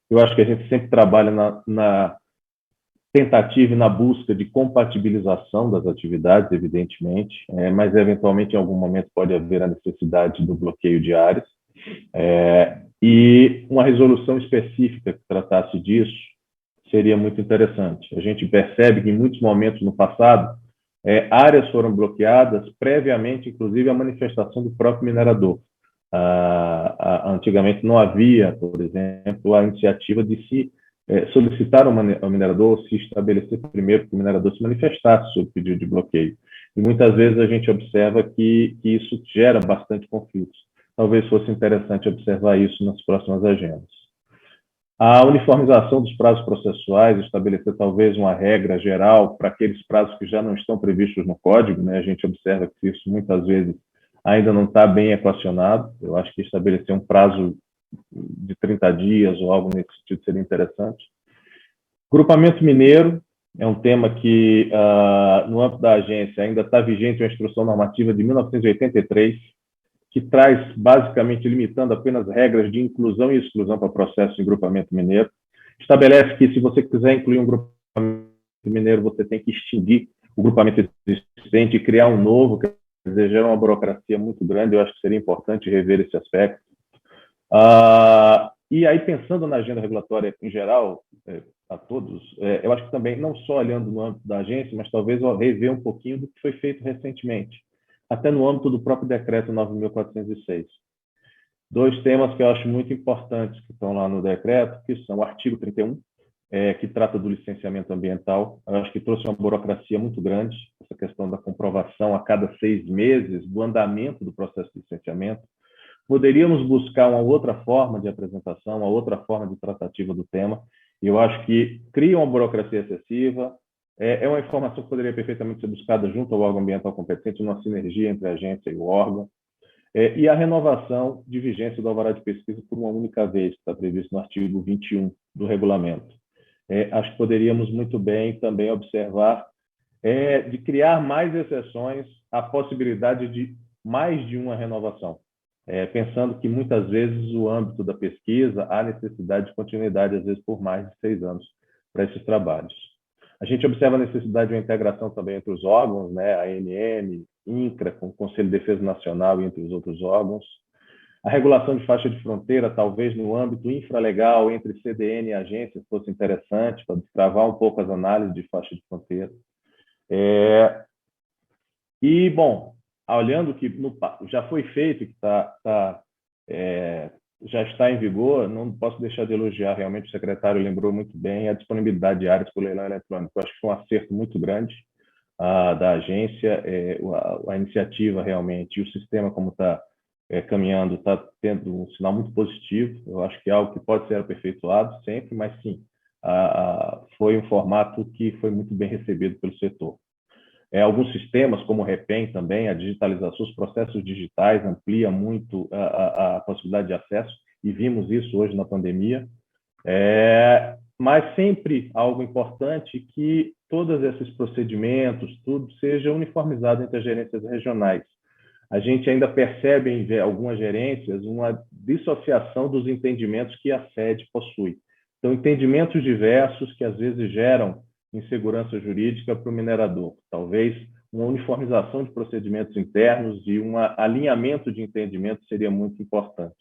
Eu acho que a gente sempre trabalha na tentativa e na busca de compatibilização das atividades, evidentemente, mas eventualmente em algum momento pode haver a necessidade do bloqueio de áreas. E uma resolução específica que tratasse disso seria muito interessante. A gente percebe que em muitos momentos no passado, áreas foram bloqueadas previamente, inclusive, à manifestação do próprio minerador. Antigamente não havia, por exemplo, a iniciativa de se solicitar ao minerador, se estabelecer primeiro que o minerador se manifestasse sobre o pedido de bloqueio. E muitas vezes a gente observa que isso gera bastante conflitos. Talvez fosse interessante observar isso nas próximas agendas. A uniformização dos prazos processuais, estabelecer talvez uma regra geral para aqueles prazos que já não estão previstos no Código, né? A gente observa que isso muitas vezes ainda não está bem equacionado. Eu acho que estabelecer um prazo de 30 dias ou algo nesse sentido seria interessante. Grupamento mineiro é um tema que, no âmbito da agência, ainda está vigente uma instrução normativa de 1983, que traz, basicamente, limitando apenas regras de inclusão e exclusão para processo de grupamento mineiro. Estabelece que, se você quiser incluir um grupamento mineiro, você tem que extinguir o grupamento existente e criar um novo, quer dizer, gera uma burocracia muito grande. Eu acho que seria importante rever esse aspecto. E aí, pensando na agenda regulatória em geral, a todos, eu acho que também, não só olhando no âmbito da agência, mas talvez rever um pouquinho do que foi feito recentemente, até no âmbito do próprio decreto 9.406. Dois temas que eu acho muito importantes que estão lá no decreto, que são o artigo 31, que trata do licenciamento ambiental. Eu acho que trouxe uma burocracia muito grande, essa questão da comprovação a cada 6 meses do andamento do processo de licenciamento. Poderíamos buscar uma outra forma de apresentação, uma outra forma de tratativa do tema, e eu acho que cria uma burocracia excessiva. É uma informação que poderia perfeitamente ser buscada junto ao órgão ambiental competente, numa sinergia entre a agência e o órgão. E a renovação de vigência do alvará de pesquisa por uma única vez, que está previsto no artigo 21 do regulamento. Acho que poderíamos muito bem também observar de criar mais exceções à possibilidade de mais de uma renovação, pensando que muitas vezes o âmbito da pesquisa há necessidade de continuidade, às vezes por mais de 6 anos, para esses trabalhos. A gente observa a necessidade de uma integração também entre os órgãos, né, a ANM, INCRA, com o Conselho de Defesa Nacional e entre os outros órgãos. A regulação de faixa de fronteira, talvez no âmbito infralegal entre CDN e agência, fosse interessante para destravar um pouco as análises de faixa de fronteira. E, bom, olhando que já foi feito, que já está em vigor, não posso deixar de elogiar, realmente o secretário lembrou muito bem, a disponibilidade de áreas para o leilão eletrônico. Eu acho que foi um acerto muito grande da agência, a iniciativa realmente, e o sistema como está caminhando, está tendo um sinal muito positivo. Eu acho que é algo que pode ser aperfeiçoado sempre, mas sim, foi um formato que foi muito bem recebido pelo setor. Alguns sistemas, como o REPEN também, a digitalização, os processos digitais amplia muito a possibilidade de acesso, e vimos isso hoje na pandemia. Mas sempre algo importante que todos esses procedimentos, tudo seja uniformizado entre as gerências regionais. A gente ainda percebe em algumas gerências uma dissociação dos entendimentos que a sede possui. Então, entendimentos diversos que às vezes geram insegurança jurídica para o minerador. Talvez uma uniformização de procedimentos internos e um alinhamento de entendimento seria muito importante.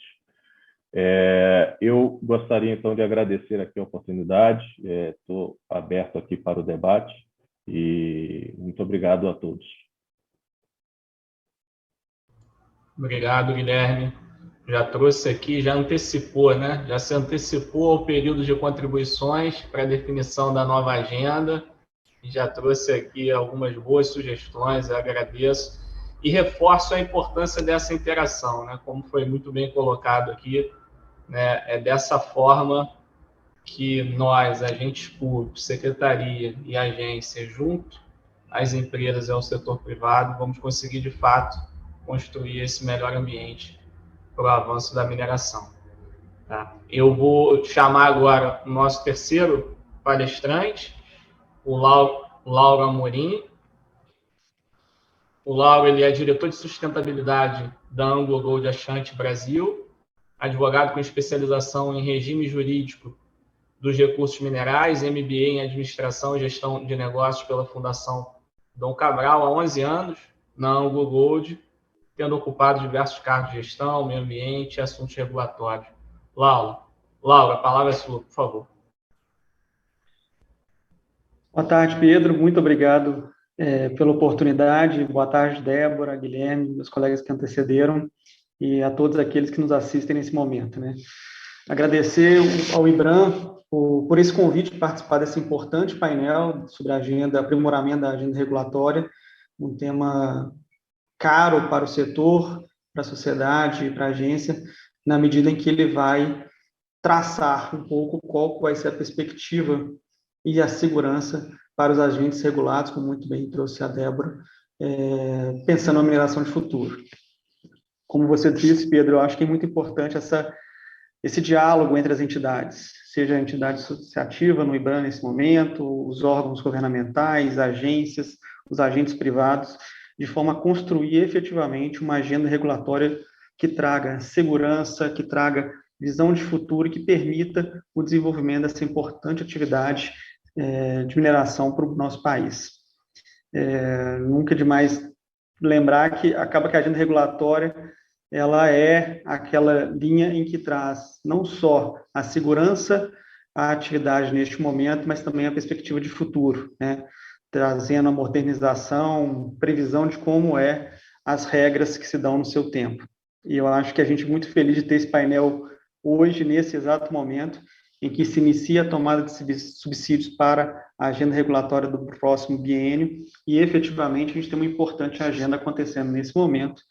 Eu gostaria, então, de agradecer aqui a oportunidade. Estou aberto aqui para o debate e muito obrigado a todos. Obrigado, Guilherme. Já trouxe aqui, já antecipou, né? Já se antecipou ao período de contribuições para a definição da nova agenda. Já trouxe aqui algumas boas sugestões, eu agradeço. E reforço a importância dessa interação, né? Como foi muito bem colocado aqui, né? É dessa forma que nós, agentes públicos, secretaria e agência, junto às empresas e ao setor privado, vamos conseguir, de fato, construir esse melhor ambiente para o avanço da mineração. Tá? Eu vou chamar agora o nosso terceiro palestrante, o Lauro Amorim. O Lauro, ele é diretor de sustentabilidade da Anglo Gold Ashanti Brasil, advogado com especialização em regime jurídico dos recursos minerais, MBA em administração e gestão de negócios pela Fundação Dom Cabral há 11 anos na Anglo Gold, tendo ocupado diversos cargos de gestão, meio ambiente e assuntos regulatórios. Laura, a palavra é sua, por favor. Boa tarde, Pedro. Muito obrigado pela oportunidade. Boa tarde, Débora, Guilherme, meus colegas que antecederam, e a todos aqueles que nos assistem nesse momento, né? Agradecer ao IBRAM por esse convite de participar desse importante painel sobre a agenda, aprimoramento da agenda regulatória, um tema caro para o setor, para a sociedade, para a agência, na medida em que ele vai traçar um pouco qual vai ser a perspectiva e a segurança para os agentes regulados, como muito bem trouxe a Débora, pensando na mineração de futuro. Como você disse, Pedro, eu acho que é muito importante esse diálogo entre as entidades, seja a entidade associativa no IBRAM nesse momento, os órgãos governamentais, agências, os agentes privados, de forma a construir efetivamente uma agenda regulatória que traga segurança, que traga visão de futuro e que permita o desenvolvimento dessa importante atividade de mineração para o nosso país. Nunca é demais lembrar que acaba que a agenda regulatória ela é aquela linha em que traz não só a segurança à atividade neste momento, mas também a perspectiva de futuro, né? Trazendo a modernização, previsão de como as regras que se dão no seu tempo. E eu acho que a gente é muito feliz de ter esse painel hoje, nesse exato momento, em que se inicia a tomada de subsídios para a agenda regulatória do próximo biênio, e efetivamente a gente tem uma importante agenda acontecendo nesse momento,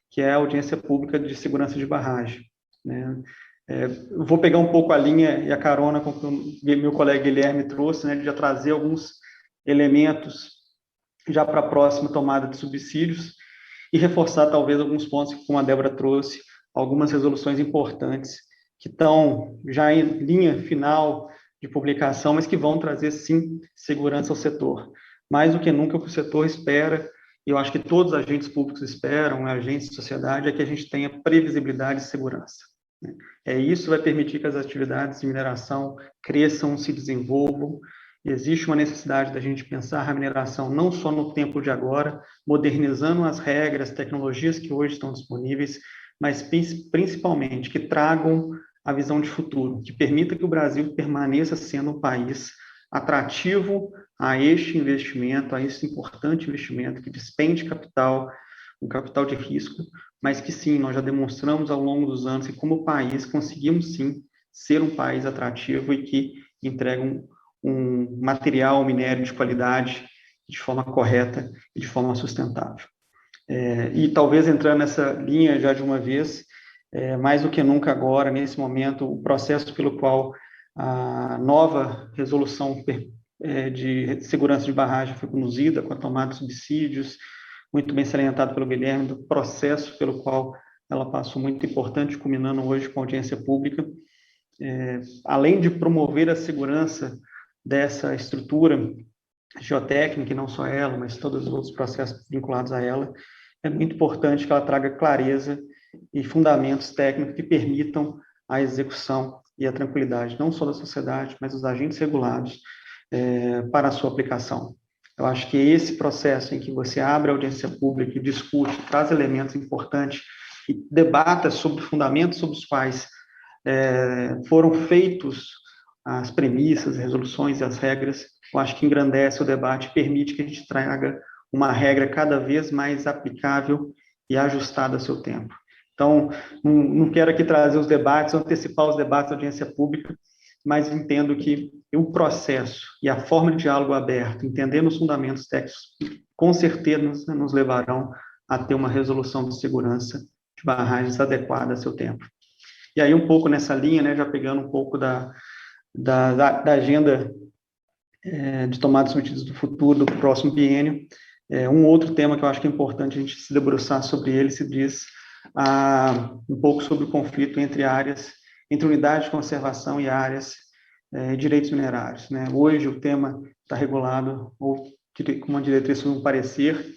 que é a audiência pública de segurança de barragem, né? Eu vou pegar um pouco a linha e a carona com o que o meu colega Guilherme trouxe, né, de já trazer alguns elementos já para a próxima tomada de subsídios e reforçar talvez alguns pontos que, como a Débora trouxe, algumas resoluções importantes que estão já em linha final de publicação, mas que vão trazer, sim, segurança ao setor. Mais do que nunca, o que o setor espera, e eu acho que todos os agentes públicos esperam, agentes de sociedade, é que a gente tenha previsibilidade e segurança, né? Isso vai permitir que as atividades de mineração cresçam, se desenvolvam. Existe uma necessidade da gente pensar a mineração não só no tempo de agora, modernizando as regras, tecnologias que hoje estão disponíveis, mas principalmente que tragam a visão de futuro, que permita que o Brasil permaneça sendo um país atrativo a este investimento, a esse importante investimento que despende capital, um capital de risco, mas que sim, nós já demonstramos ao longo dos anos que como país conseguimos sim ser um país atrativo e que entrega um material, minério de qualidade de forma correta e de forma sustentável. E talvez entrando nessa linha já de uma vez, mais do que nunca agora, nesse momento, o processo pelo qual a nova resolução de segurança de barragem foi conduzida, com a tomada de subsídios, muito bem salientado pelo Guilherme, do processo pelo qual ela passou, muito importante, culminando hoje com a audiência pública. Além de promover a segurança dessa estrutura geotécnica, e não só ela, mas todos os outros processos vinculados a ela, é muito importante que ela traga clareza e fundamentos técnicos que permitam a execução e a tranquilidade, não só da sociedade, mas dos agentes regulados para a sua aplicação. Eu acho que esse processo em que você abre a audiência pública e discute, traz elementos importantes e debata sobre fundamentos sobre os quais foram feitos as premissas, as resoluções e as regras, eu acho que engrandece o debate e permite que a gente traga uma regra cada vez mais aplicável e ajustada ao seu tempo. Então, não quero aqui trazer os debates, antecipar os debates da audiência pública, mas entendo que o processo e a forma de diálogo aberto, entendendo os fundamentos técnicos, com certeza nos levarão a ter uma resolução de segurança de barragens adequada a seu tempo. E aí, um pouco nessa linha, né, já pegando um pouco da agenda de tomadas de medidas do futuro, do próximo biênio, um outro tema que eu acho que é importante a gente se debruçar sobre ele, se diz um pouco sobre o conflito entre unidades de conservação e áreas de direitos minerários, né? Hoje o tema está regulado, ou com uma diretriz, um parecer,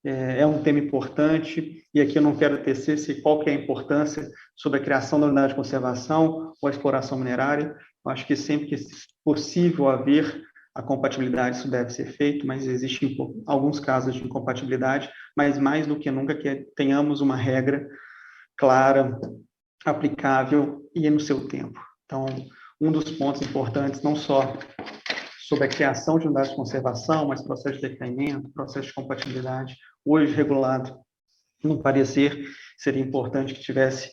é um tema importante, e aqui eu não quero tecer qual que é a importância sobre a criação da unidade de conservação ou a exploração minerária. Eu acho que sempre que é possível haver a compatibilidade, isso deve ser feito, mas existem alguns casos de incompatibilidade, mas mais do que nunca que tenhamos uma regra clara, aplicável e no seu tempo. Então, um dos pontos importantes, não só sobre a criação de unidades de conservação, mas processo de decaimento, processo de compatibilidade, hoje regulado no parecer, seria importante que tivesse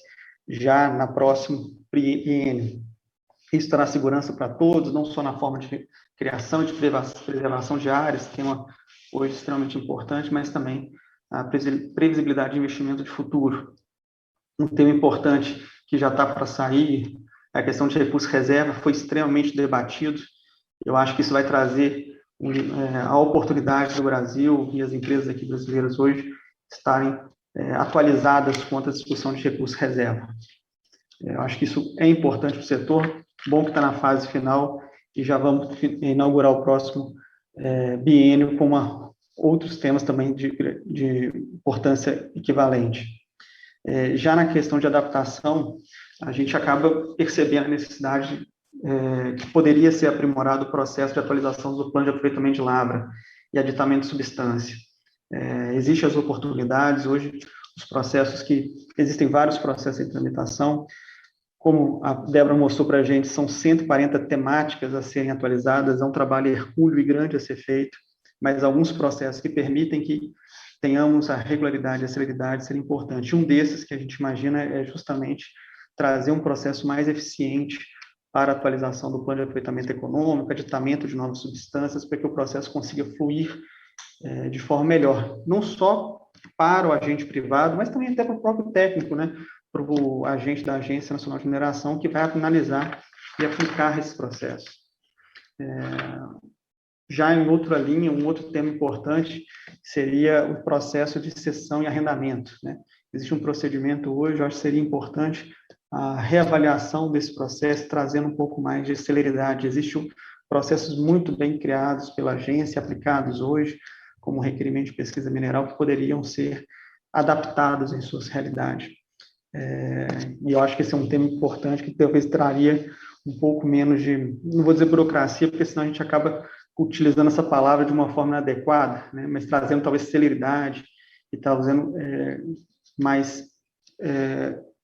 já na próxima biênio. Isso terá segurança para todos, não só na forma de criação e de preservação de áreas, tema hoje extremamente importante, mas também a previsibilidade de investimento de futuro. Um tema importante que já está para sair, a questão de recurso reserva, foi extremamente debatido. Eu acho que isso vai trazer a oportunidade do Brasil e as empresas aqui brasileiras hoje estarem atualizadas quanto à discussão de recurso reserva. Eu acho que isso é importante para o setor, bom que está na fase final e já vamos inaugurar o próximo biênio com outros temas também de importância equivalente. Já na questão de adaptação, a gente acaba percebendo a necessidade que poderia ser aprimorado o processo de atualização do plano de aproveitamento de lavra e aditamento de substância. Existem as oportunidades, hoje, existem vários processos em tramitação, como a Débora mostrou para a gente, são 140 temáticas a serem atualizadas, é um trabalho hercúleo e grande a ser feito, mas alguns processos que permitem que tenhamos a regularidade e a celeridade seria importante. Um desses que a gente imagina é justamente trazer um processo mais eficiente para a atualização do plano de aproveitamento econômico, aditamento de novas substâncias, para que o processo consiga fluir de forma melhor, não só para o agente privado, mas também até para o próprio técnico, né? Para o agente da Agência Nacional de Mineração, que vai analisar e aplicar esse processo. Já em outra linha, um outro tema importante seria o processo de cessão e arrendamento, né? Existe um procedimento hoje, eu acho que seria importante a reavaliação desse processo, trazendo um pouco mais de celeridade. Existem processos muito bem criados pela agência, aplicados hoje, como requerimento de pesquisa mineral, que poderiam ser adaptados em suas realidades. E eu acho que esse é um tema importante, que talvez traria um pouco menos de, não vou dizer burocracia, porque senão a gente acaba utilizando essa palavra de uma forma inadequada, né? Mas trazendo talvez celeridade e trazendo mais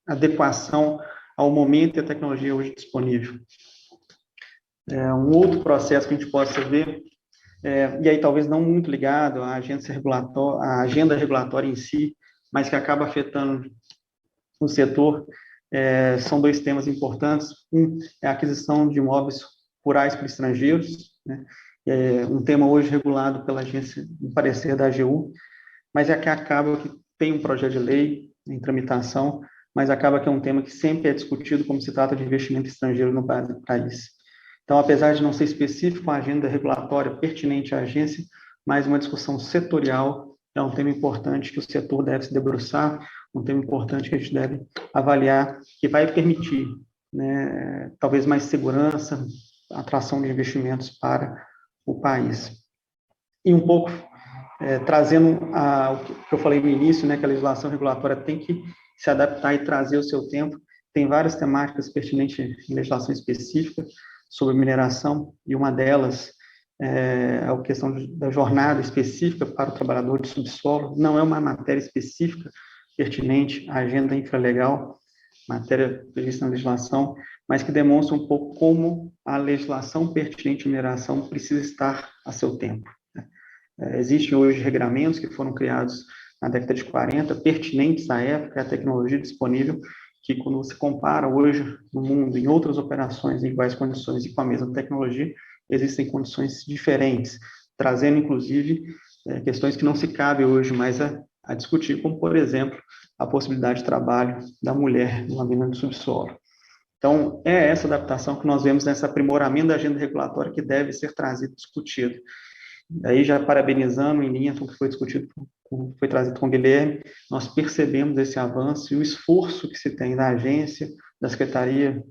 adequação ao momento e à tecnologia hoje disponível. Um outro processo que a gente possa ver, e aí talvez não muito ligado à agenda regulatória em si, mas que acaba afetando o setor, são dois temas importantes. Um é a aquisição de imóveis rurais por estrangeiros, né? Um tema hoje regulado pela agência, no parecer da AGU, mas que acaba que tem um projeto de lei em tramitação, mas acaba que é um tema que sempre é discutido como se trata de investimento estrangeiro no país. Então, apesar de não ser específico a agenda regulatória pertinente à agência, mas uma discussão setorial é um tema importante que o setor deve se debruçar, um tema importante que a gente deve avaliar, que vai permitir, né, talvez mais segurança, atração de investimentos para o país. E um pouco trazendo o que eu falei no início, né, que a legislação regulatória tem que se adaptar e trazer o seu tempo. Tem várias temáticas pertinentes em legislação específica sobre mineração, e uma delas é a questão da jornada específica para o trabalhador de subsolo. Não é uma matéria específica pertinente à agenda infralegal, matéria prevista na legislação, mas que demonstra um pouco como a legislação pertinente à mineração precisa estar a seu tempo. Existem hoje regramentos que foram criados na década de 40, pertinentes à época, à tecnologia disponível, que quando se compara hoje no mundo, em outras operações, em iguais condições e com a mesma tecnologia, existem condições diferentes, trazendo, inclusive, questões que não se cabe hoje mais a discutir, como, por exemplo, a possibilidade de trabalho da mulher numa mina de subsolo. Então, é essa adaptação que nós vemos nesse aprimoramento da agenda regulatória que deve ser trazido e discutido. Daí, já parabenizando em linha com o que foi discutido, foi trazido com o Guilherme, nós percebemos esse avanço e o esforço que se tem da agência, da Secretaria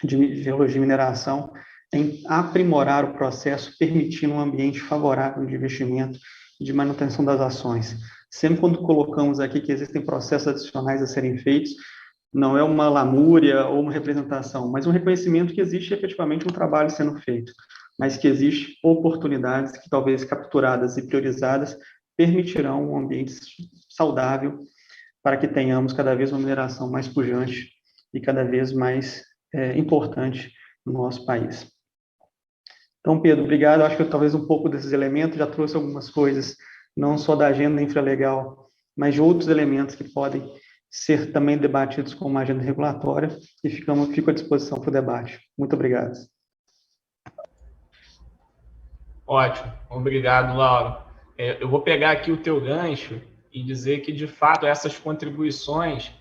de Geologia e Mineração, em aprimorar o processo, permitindo um ambiente favorável de investimento e de manutenção das ações. Sempre quando colocamos aqui que existem processos adicionais a serem feitos, não é uma lamúria ou uma representação, mas um reconhecimento que existe efetivamente um trabalho sendo feito, mas que existem oportunidades que talvez capturadas e priorizadas permitirão um ambiente saudável para que tenhamos cada vez uma mineração mais pujante e cada vez mais importante no nosso país. Então, Pedro, obrigado. Acho que talvez um pouco desses elementos já trouxe algumas coisas, não só da agenda infralegal, mas de outros elementos que podem ser também debatidos com uma agenda regulatória, e fico à disposição para o debate. Muito obrigado. Ótimo, obrigado, Laura. Eu vou pegar aqui o teu gancho e dizer que, de fato, essas contribuições,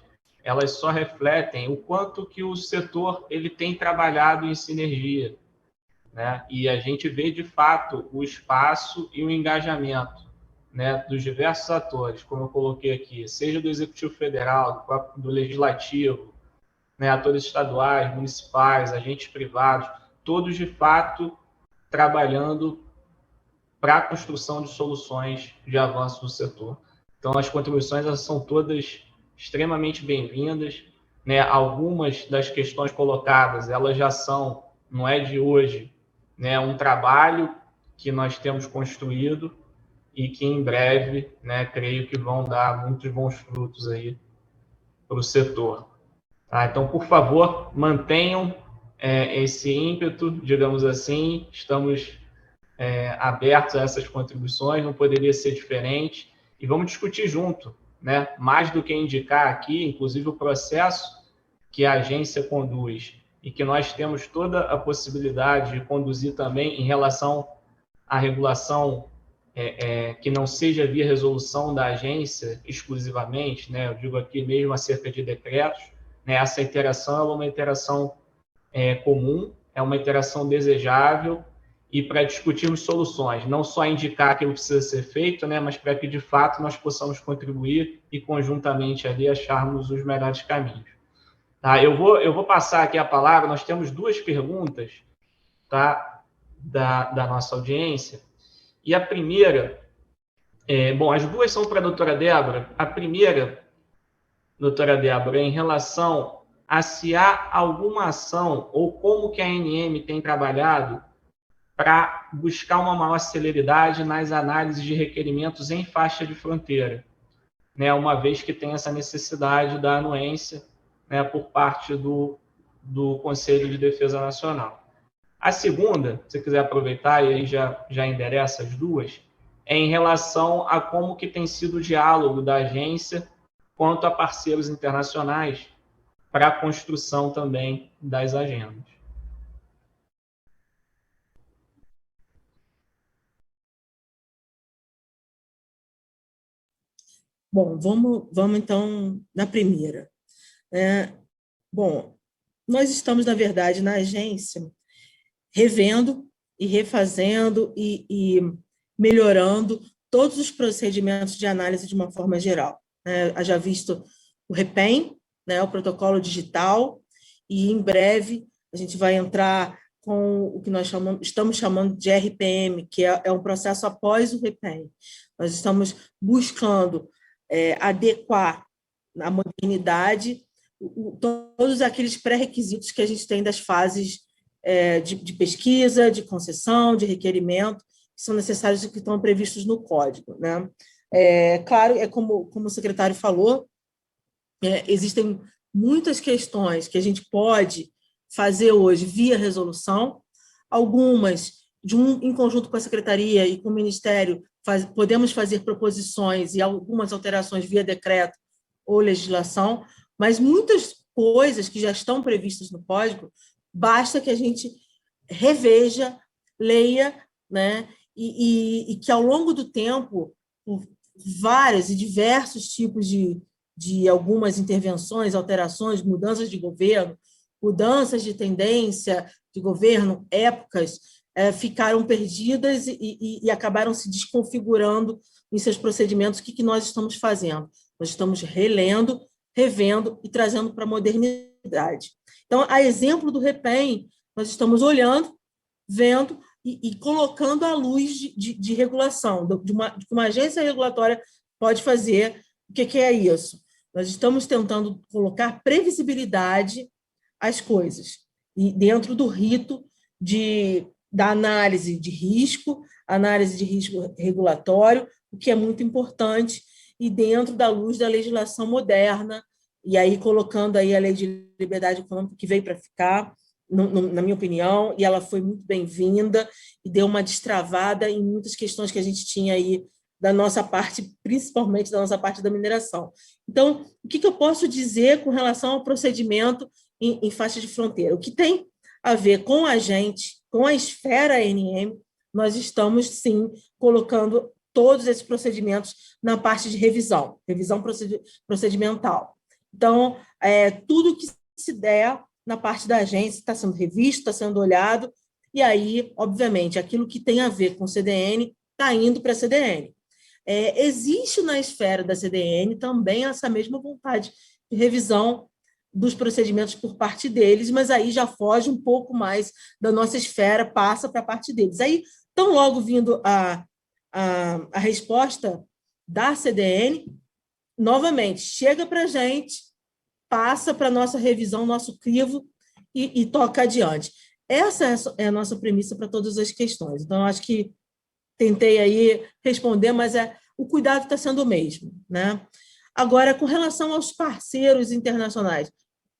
elas só refletem o quanto que o setor ele tem trabalhado em sinergia, né? E a gente vê, de fato, o espaço e o engajamento, né, dos diversos atores, como eu coloquei aqui, seja do Executivo Federal, do Legislativo, né, atores estaduais, municipais, agentes privados, todos, de fato, trabalhando para a construção de soluções de avanço do setor. Então, as contribuições elas são todas extremamente bem-vindas, né? Algumas das questões colocadas, elas já são, não é de hoje, né, um trabalho que nós temos construído e que em breve, né, creio que vão dar muitos bons frutos aí para o setor. Tá? Então, por favor, mantenham esse ímpeto, digamos assim, estamos abertos a essas contribuições, não poderia ser diferente, e vamos discutir junto, né? Mais do que indicar aqui, inclusive o processo que a agência conduz e que nós temos toda a possibilidade de conduzir também em relação à regulação que não seja via resolução da agência exclusivamente, né? Eu digo aqui mesmo acerca de decretos, né? Essa interação é uma interação comum, é uma interação desejável, e para discutirmos soluções, não só indicar aquilo que precisa ser feito, né, mas para que, de fato, nós possamos contribuir e, conjuntamente, ali, acharmos os melhores caminhos. Tá? Eu vou passar aqui a palavra, nós temos duas perguntas, tá, da nossa audiência, e a primeira, as duas são para a doutora Débora. A primeira, doutora Débora, é em relação a se há alguma ação ou como que a ANM tem trabalhado para buscar uma maior celeridade nas análises de requerimentos em faixa de fronteira, né, uma vez que tem essa necessidade da anuência, né, por parte do Conselho de Defesa Nacional. A segunda, se você quiser aproveitar, e aí já endereça as duas, é em relação a como que tem sido o diálogo da agência quanto a parceiros internacionais para a construção também das agendas. Bom, vamos então na primeira. Bom, nós estamos, na verdade, na agência, revendo e refazendo e melhorando todos os procedimentos de análise de uma forma geral. Haja visto o REPEM, o protocolo digital, e em breve a gente vai entrar com o que nós estamos chamando de RPM, que é um processo após o REPEM. Nós estamos buscando adequar à modernidade todos aqueles pré-requisitos que a gente tem das fases de pesquisa, de concessão, de requerimento, que são necessários e que estão previstos no código. Claro, como o secretário falou, existem muitas questões que a gente pode fazer hoje via resolução, algumas em conjunto com a secretaria e com o Ministério, podemos fazer proposições e algumas alterações via decreto ou legislação, mas muitas coisas que já estão previstas no código, basta que a gente reveja, leia, e que ao longo do tempo, por vários e diversos tipos de algumas intervenções, alterações, mudanças de governo, mudanças de tendência de governo, épocas, ficaram perdidas e acabaram se desconfigurando em seus procedimentos. O que nós estamos fazendo? Nós estamos relendo, revendo e trazendo para a modernidade. Então, a exemplo do REPEM, nós estamos olhando, vendo e colocando à luz de regulação, de uma agência regulatória pode fazer. O que é isso? Nós estamos tentando colocar previsibilidade às coisas, e dentro do rito da análise de risco regulatório, o que é muito importante, e dentro da luz da legislação moderna, e aí colocando aí a Lei de Liberdade Econômica, que veio para ficar, na minha opinião, e ela foi muito bem-vinda, e deu uma destravada em muitas questões que a gente tinha aí da nossa parte, principalmente da nossa parte da mineração. Então, o que eu posso dizer com relação ao procedimento em faixa de fronteira? O que tem a ver com a gente, com a esfera ANM, nós estamos, sim, colocando todos esses procedimentos na parte de revisão procedimental. Então, tudo que se der na parte da agência está sendo revisto, está sendo olhado, e aí, obviamente, aquilo que tem a ver com CDN está indo para a CDN. Existe na esfera da CDN também essa mesma vontade de revisão dos procedimentos por parte deles, mas aí já foge um pouco mais da nossa esfera, passa para a parte deles. Aí, tão logo vindo a resposta da CDN, novamente, chega para a gente, passa para a nossa revisão, nosso crivo, e toca adiante. Essa é a nossa premissa para todas as questões. Então, acho que tentei aí responder, mas o cuidado está sendo o mesmo. Agora, com relação aos parceiros internacionais,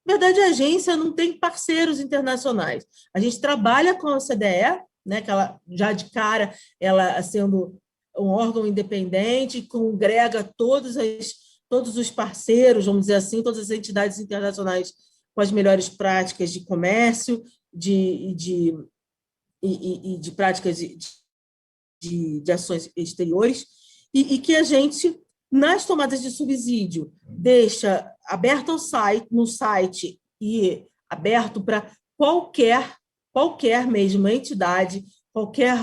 na verdade, a agência não tem parceiros internacionais. A gente trabalha com a OCDE, que ela, já de cara, ela sendo um órgão independente, congrega todos os parceiros, vamos dizer assim, todas as entidades internacionais com as melhores práticas de comércio, de práticas de ações exteriores, e que a gente, nas tomadas de subsídio, deixa aberto no site e aberto para qualquer mesmo entidade, qualquer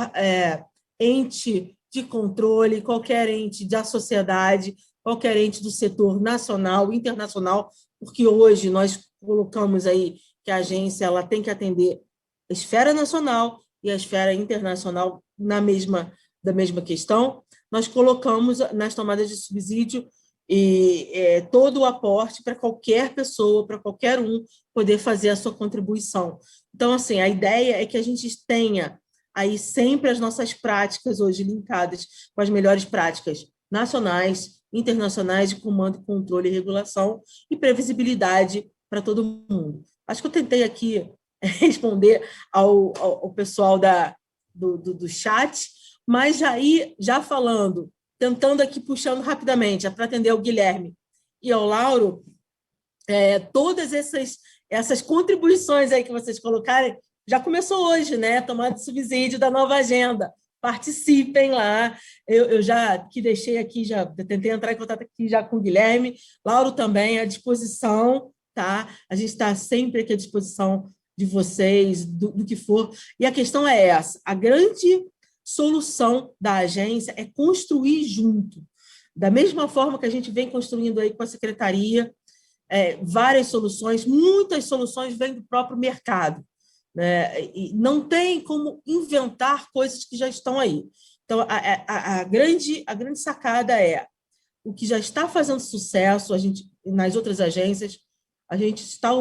ente de controle, qualquer ente da sociedade, qualquer ente do setor nacional, internacional, porque hoje nós colocamos aí que a agência ela tem que atender a esfera nacional e a esfera internacional da mesma questão. Nós colocamos nas tomadas de subsídio todo o aporte para qualquer pessoa, para qualquer um poder fazer a sua contribuição. Então, assim, a ideia é que a gente tenha aí sempre as nossas práticas hoje linkadas com as melhores práticas nacionais, internacionais de comando, controle e regulação e previsibilidade para todo mundo. Acho que eu tentei aqui responder ao pessoal do chat, mas já falando, tentando aqui, puxando rapidamente, para atender o Guilherme e ao Lauro, todas essas contribuições aí que vocês colocarem, já começou hoje, né? Tomada de subsídio da nova agenda. Participem lá. Eu já que deixei aqui, já tentei entrar em contato aqui já com o Guilherme, Lauro também à disposição, tá? A gente está sempre aqui à disposição de vocês, do que for. E a questão é essa: a grande solução da agência é construir junto. Da mesma forma que a gente vem construindo aí com a secretaria, várias soluções, muitas soluções vêm do próprio mercado, né? E não tem como inventar coisas que já estão aí. Então, a grande sacada é o que já está fazendo sucesso, a gente, nas outras agências, a gente está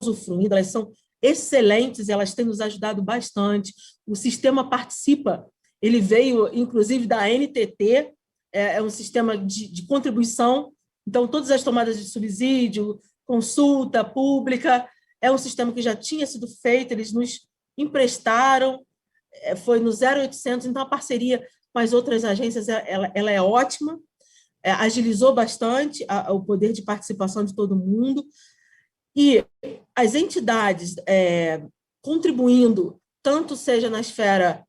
usufruindo, elas são excelentes, elas têm nos ajudado bastante. O sistema participa, ele veio, inclusive, da NTT, é um sistema de contribuição. Então, todas as tomadas de subsídio, consulta pública, é um sistema que já tinha sido feito, eles nos emprestaram, foi no 0800, então a parceria com as outras agências ela é ótima, agilizou bastante o poder de participação de todo mundo, e as entidades contribuindo, tanto seja na esfera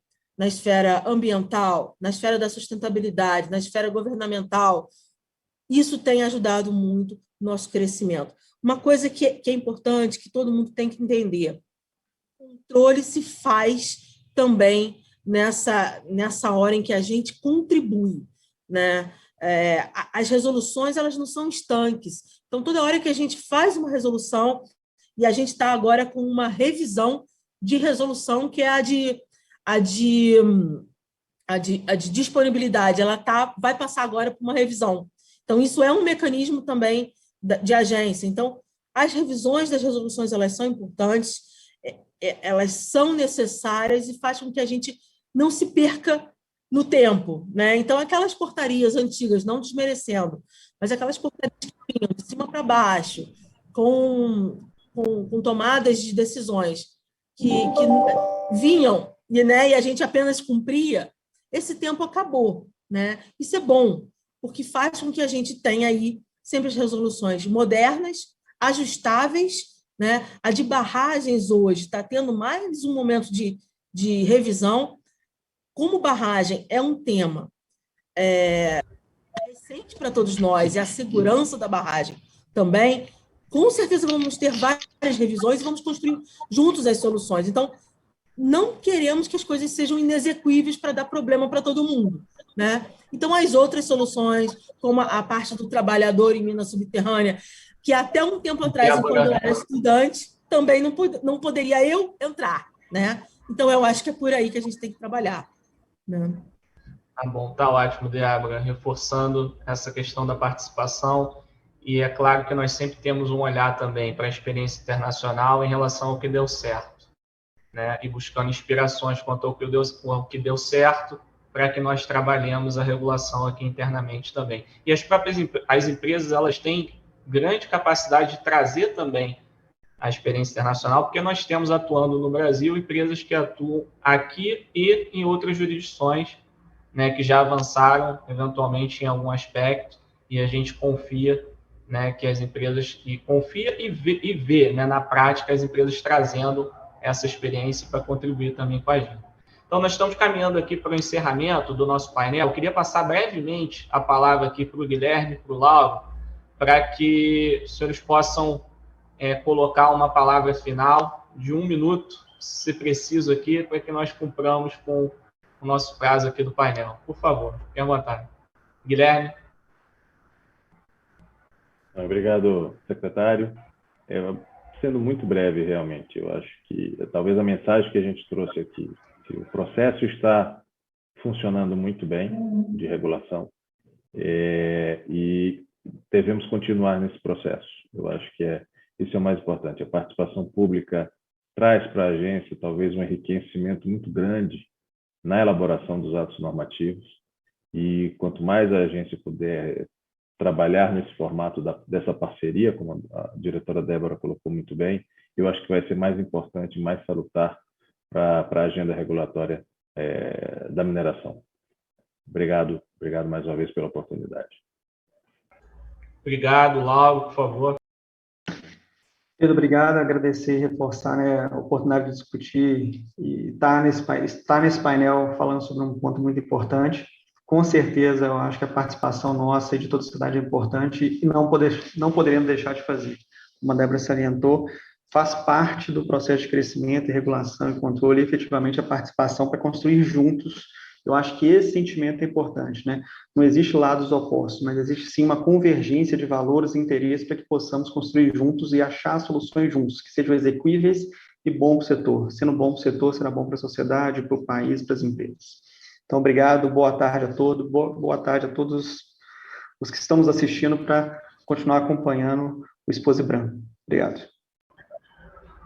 ambiental, na esfera da sustentabilidade, na esfera governamental, isso tem ajudado muito o nosso crescimento. Uma coisa que é importante, que todo mundo tem que entender: o controle se faz também nessa hora em que a gente contribui, né? As resoluções, elas não são estanques. Então, toda hora que a gente faz uma resolução, e a gente está agora com uma revisão de resolução, que é a de disponibilidade, ela vai passar agora por uma revisão. Então, isso é um mecanismo também de agência. Então, as revisões das resoluções, elas são importantes, elas são necessárias e faz com que a gente não se perca no tempo, né? Então, aquelas portarias antigas, não desmerecendo, mas aquelas portarias que vinham de cima para baixo, com tomadas de decisões que vinham, né, e a gente apenas cumpria, esse tempo acabou, né? Isso é bom, porque faz com que a gente tenha aí sempre as resoluções modernas, ajustáveis, né? A de barragens hoje está tendo mais um momento de revisão. Como barragem é um tema recente para todos nós, e a segurança da barragem também, com certeza vamos ter várias revisões e vamos construir juntos as soluções. Então, não queremos que as coisas sejam inexequíveis para dar problema para todo mundo, né? Então, as outras soluções, como a parte do trabalhador em mina subterrânea, que até um tempo atrás, quando eu era estudante, também não poderia eu entrar, né? Então, eu acho que é por aí que a gente tem que trabalhar, né? Tá bom, tá ótimo, Débora, reforçando essa questão da participação, e é claro que nós sempre temos um olhar também para a experiência internacional em relação ao que deu certo, né? E buscando inspirações quanto ao que deu certo, para que nós trabalhemos a regulação aqui internamente também. E as empresas, elas têm grande capacidade de trazer também a experiência internacional, porque nós temos atuando no Brasil empresas que atuam aqui e em outras jurisdições, né, que já avançaram eventualmente em algum aspecto, e a gente confia, né, que as empresas vê, né, na prática as empresas trazendo essa experiência para contribuir também com a gente. Então, nós estamos caminhando aqui para o encerramento do nosso painel. Eu queria passar brevemente a palavra aqui para o Guilherme, para o Lauro, para que os senhores possam colocar uma palavra final de 1 minuto, se preciso aqui, para que nós cumpramos com o nosso prazo aqui do painel. Por favor, fique à vontade. Guilherme. Obrigado, secretário. Sendo muito breve, realmente, eu acho que talvez a mensagem que a gente trouxe aqui, que o processo está funcionando muito bem de regulação, e devemos continuar nesse processo. Eu acho que isso é o mais importante. A participação pública traz para a agência talvez um enriquecimento muito grande na elaboração dos atos normativos, e quanto mais a agência puder trabalhar nesse formato dessa parceria, como a diretora Débora colocou muito bem, eu acho que vai ser mais importante, mais salutar para a agenda regulatória da mineração. Obrigado mais uma vez pela oportunidade. Obrigado, Lauro, por favor. Pedro, obrigado, agradecer e reforçar, né, a oportunidade de discutir e estar nesse painel falando sobre um ponto muito importante. Com certeza, eu acho que a participação nossa e de toda a sociedade é importante e não poderemos deixar de fazer. Como a Débora salientou, faz parte do processo de crescimento e regulação e controle, efetivamente, a participação para construir juntos. Eu acho que esse sentimento é importante, né? Não existe lados opostos, mas existe sim uma convergência de valores e interesses para que possamos construir juntos e achar soluções juntos, que sejam execuíveis e bom para o setor. Sendo bom para o setor, será bom para a sociedade, para o país, para as empresas. Então, obrigado, boa tarde a todos, boa tarde a todos os que estamos assistindo para continuar acompanhando o Exposibran. Obrigado.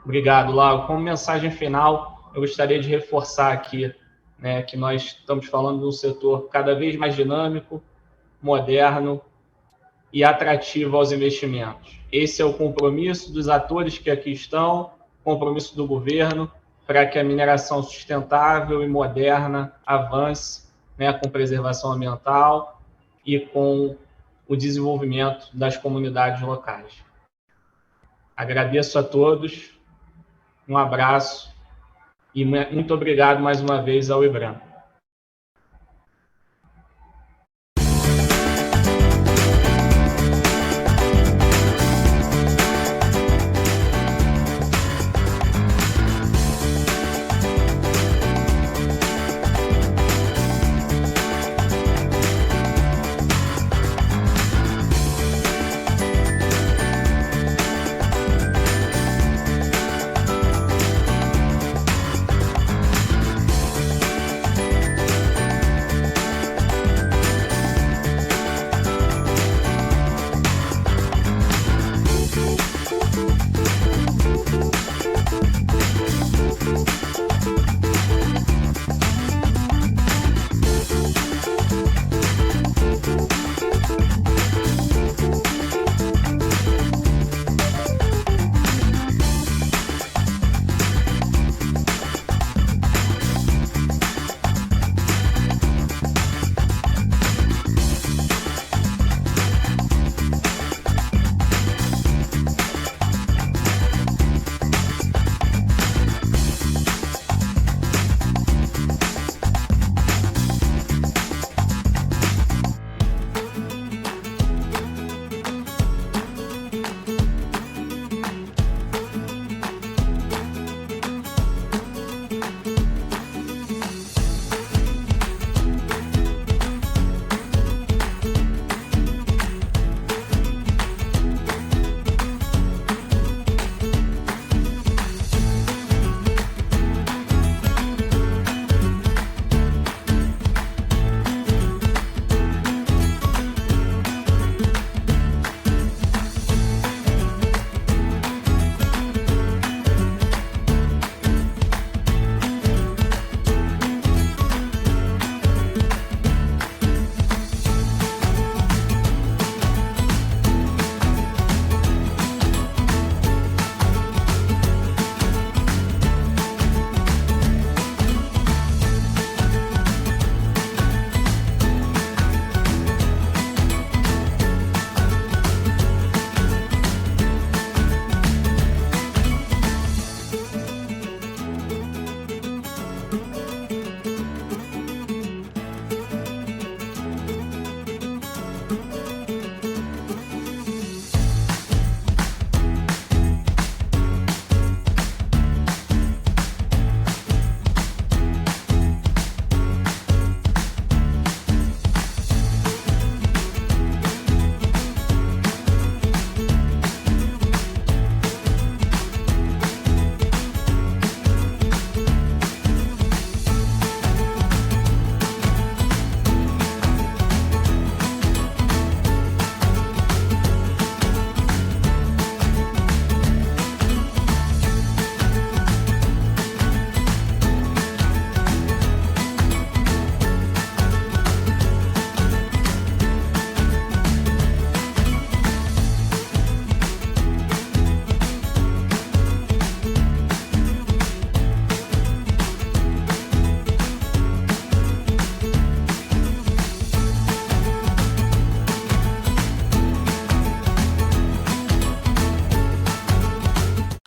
Obrigado, Lauro. Como mensagem final, eu gostaria de reforçar aqui, né, que nós estamos falando de um setor cada vez mais dinâmico, moderno e atrativo aos investimentos. Esse é o compromisso dos atores que aqui estão, compromisso do governo, para que a mineração sustentável e moderna avance, né, com preservação ambiental e com o desenvolvimento das comunidades locais. Agradeço a todos, um abraço e muito obrigado mais uma vez ao IBRAM.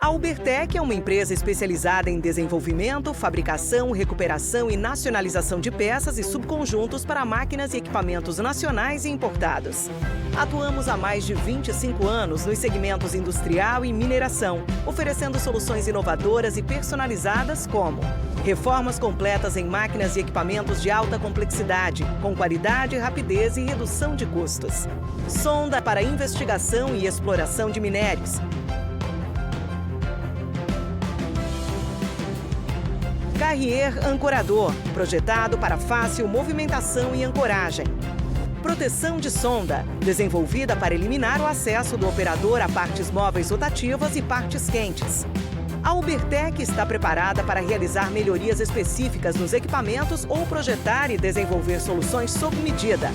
A Ubertec é uma empresa especializada em desenvolvimento, fabricação, recuperação e nacionalização de peças e subconjuntos para máquinas e equipamentos nacionais e importados. Atuamos há mais de 25 anos nos segmentos industrial e mineração, oferecendo soluções inovadoras e personalizadas como reformas completas em máquinas e equipamentos de alta complexidade, com qualidade, rapidez e redução de custos. Sonda para investigação e exploração de minérios. Carrier ancorador, projetado para fácil movimentação e ancoragem. Proteção de sonda, desenvolvida para eliminar o acesso do operador a partes móveis rotativas e partes quentes. A Ubertec está preparada para realizar melhorias específicas nos equipamentos ou projetar e desenvolver soluções sob medida.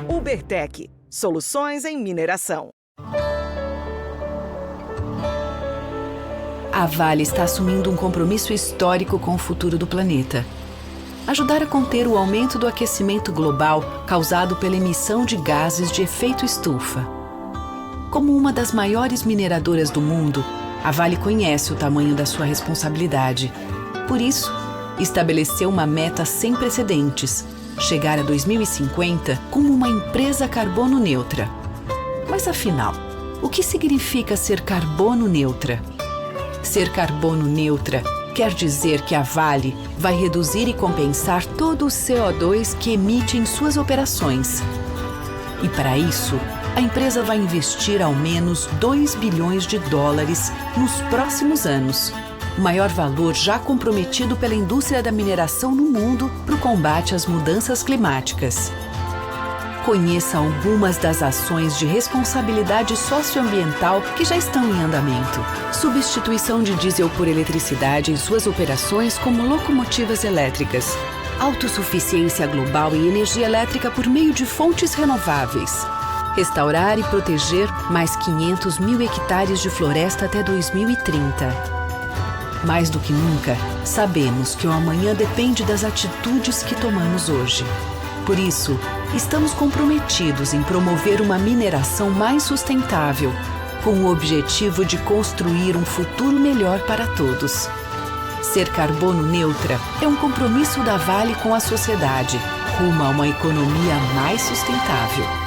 Ubertec, soluções em mineração. A Vale está assumindo um compromisso histórico com o futuro do planeta. Ajudar a conter o aumento do aquecimento global causado pela emissão de gases de efeito estufa. Como uma das maiores mineradoras do mundo, a Vale conhece o tamanho da sua responsabilidade. Por isso, estabeleceu uma meta sem precedentes: chegar a 2050 como uma empresa carbono neutra. Mas afinal, o que significa ser carbono neutra? Ser carbono neutra quer dizer que a Vale vai reduzir e compensar todo o CO2 que emite em suas operações. E para isso, a empresa vai investir ao menos 2 bilhões de dólares nos próximos anos, o maior valor já comprometido pela indústria da mineração no mundo para o combate às mudanças climáticas. Conheça algumas das ações de responsabilidade socioambiental que já estão em andamento. Substituição de diesel por eletricidade em suas operações como locomotivas elétricas. Autossuficiência global em energia elétrica por meio de fontes renováveis. Restaurar e proteger mais 500 mil hectares de floresta até 2030. Mais do que nunca, sabemos que o amanhã depende das atitudes que tomamos hoje. Por isso, estamos comprometidos em promover uma mineração mais sustentável, com o objetivo de construir um futuro melhor para todos. Ser carbono neutra é um compromisso da Vale com a sociedade, rumo a uma economia mais sustentável.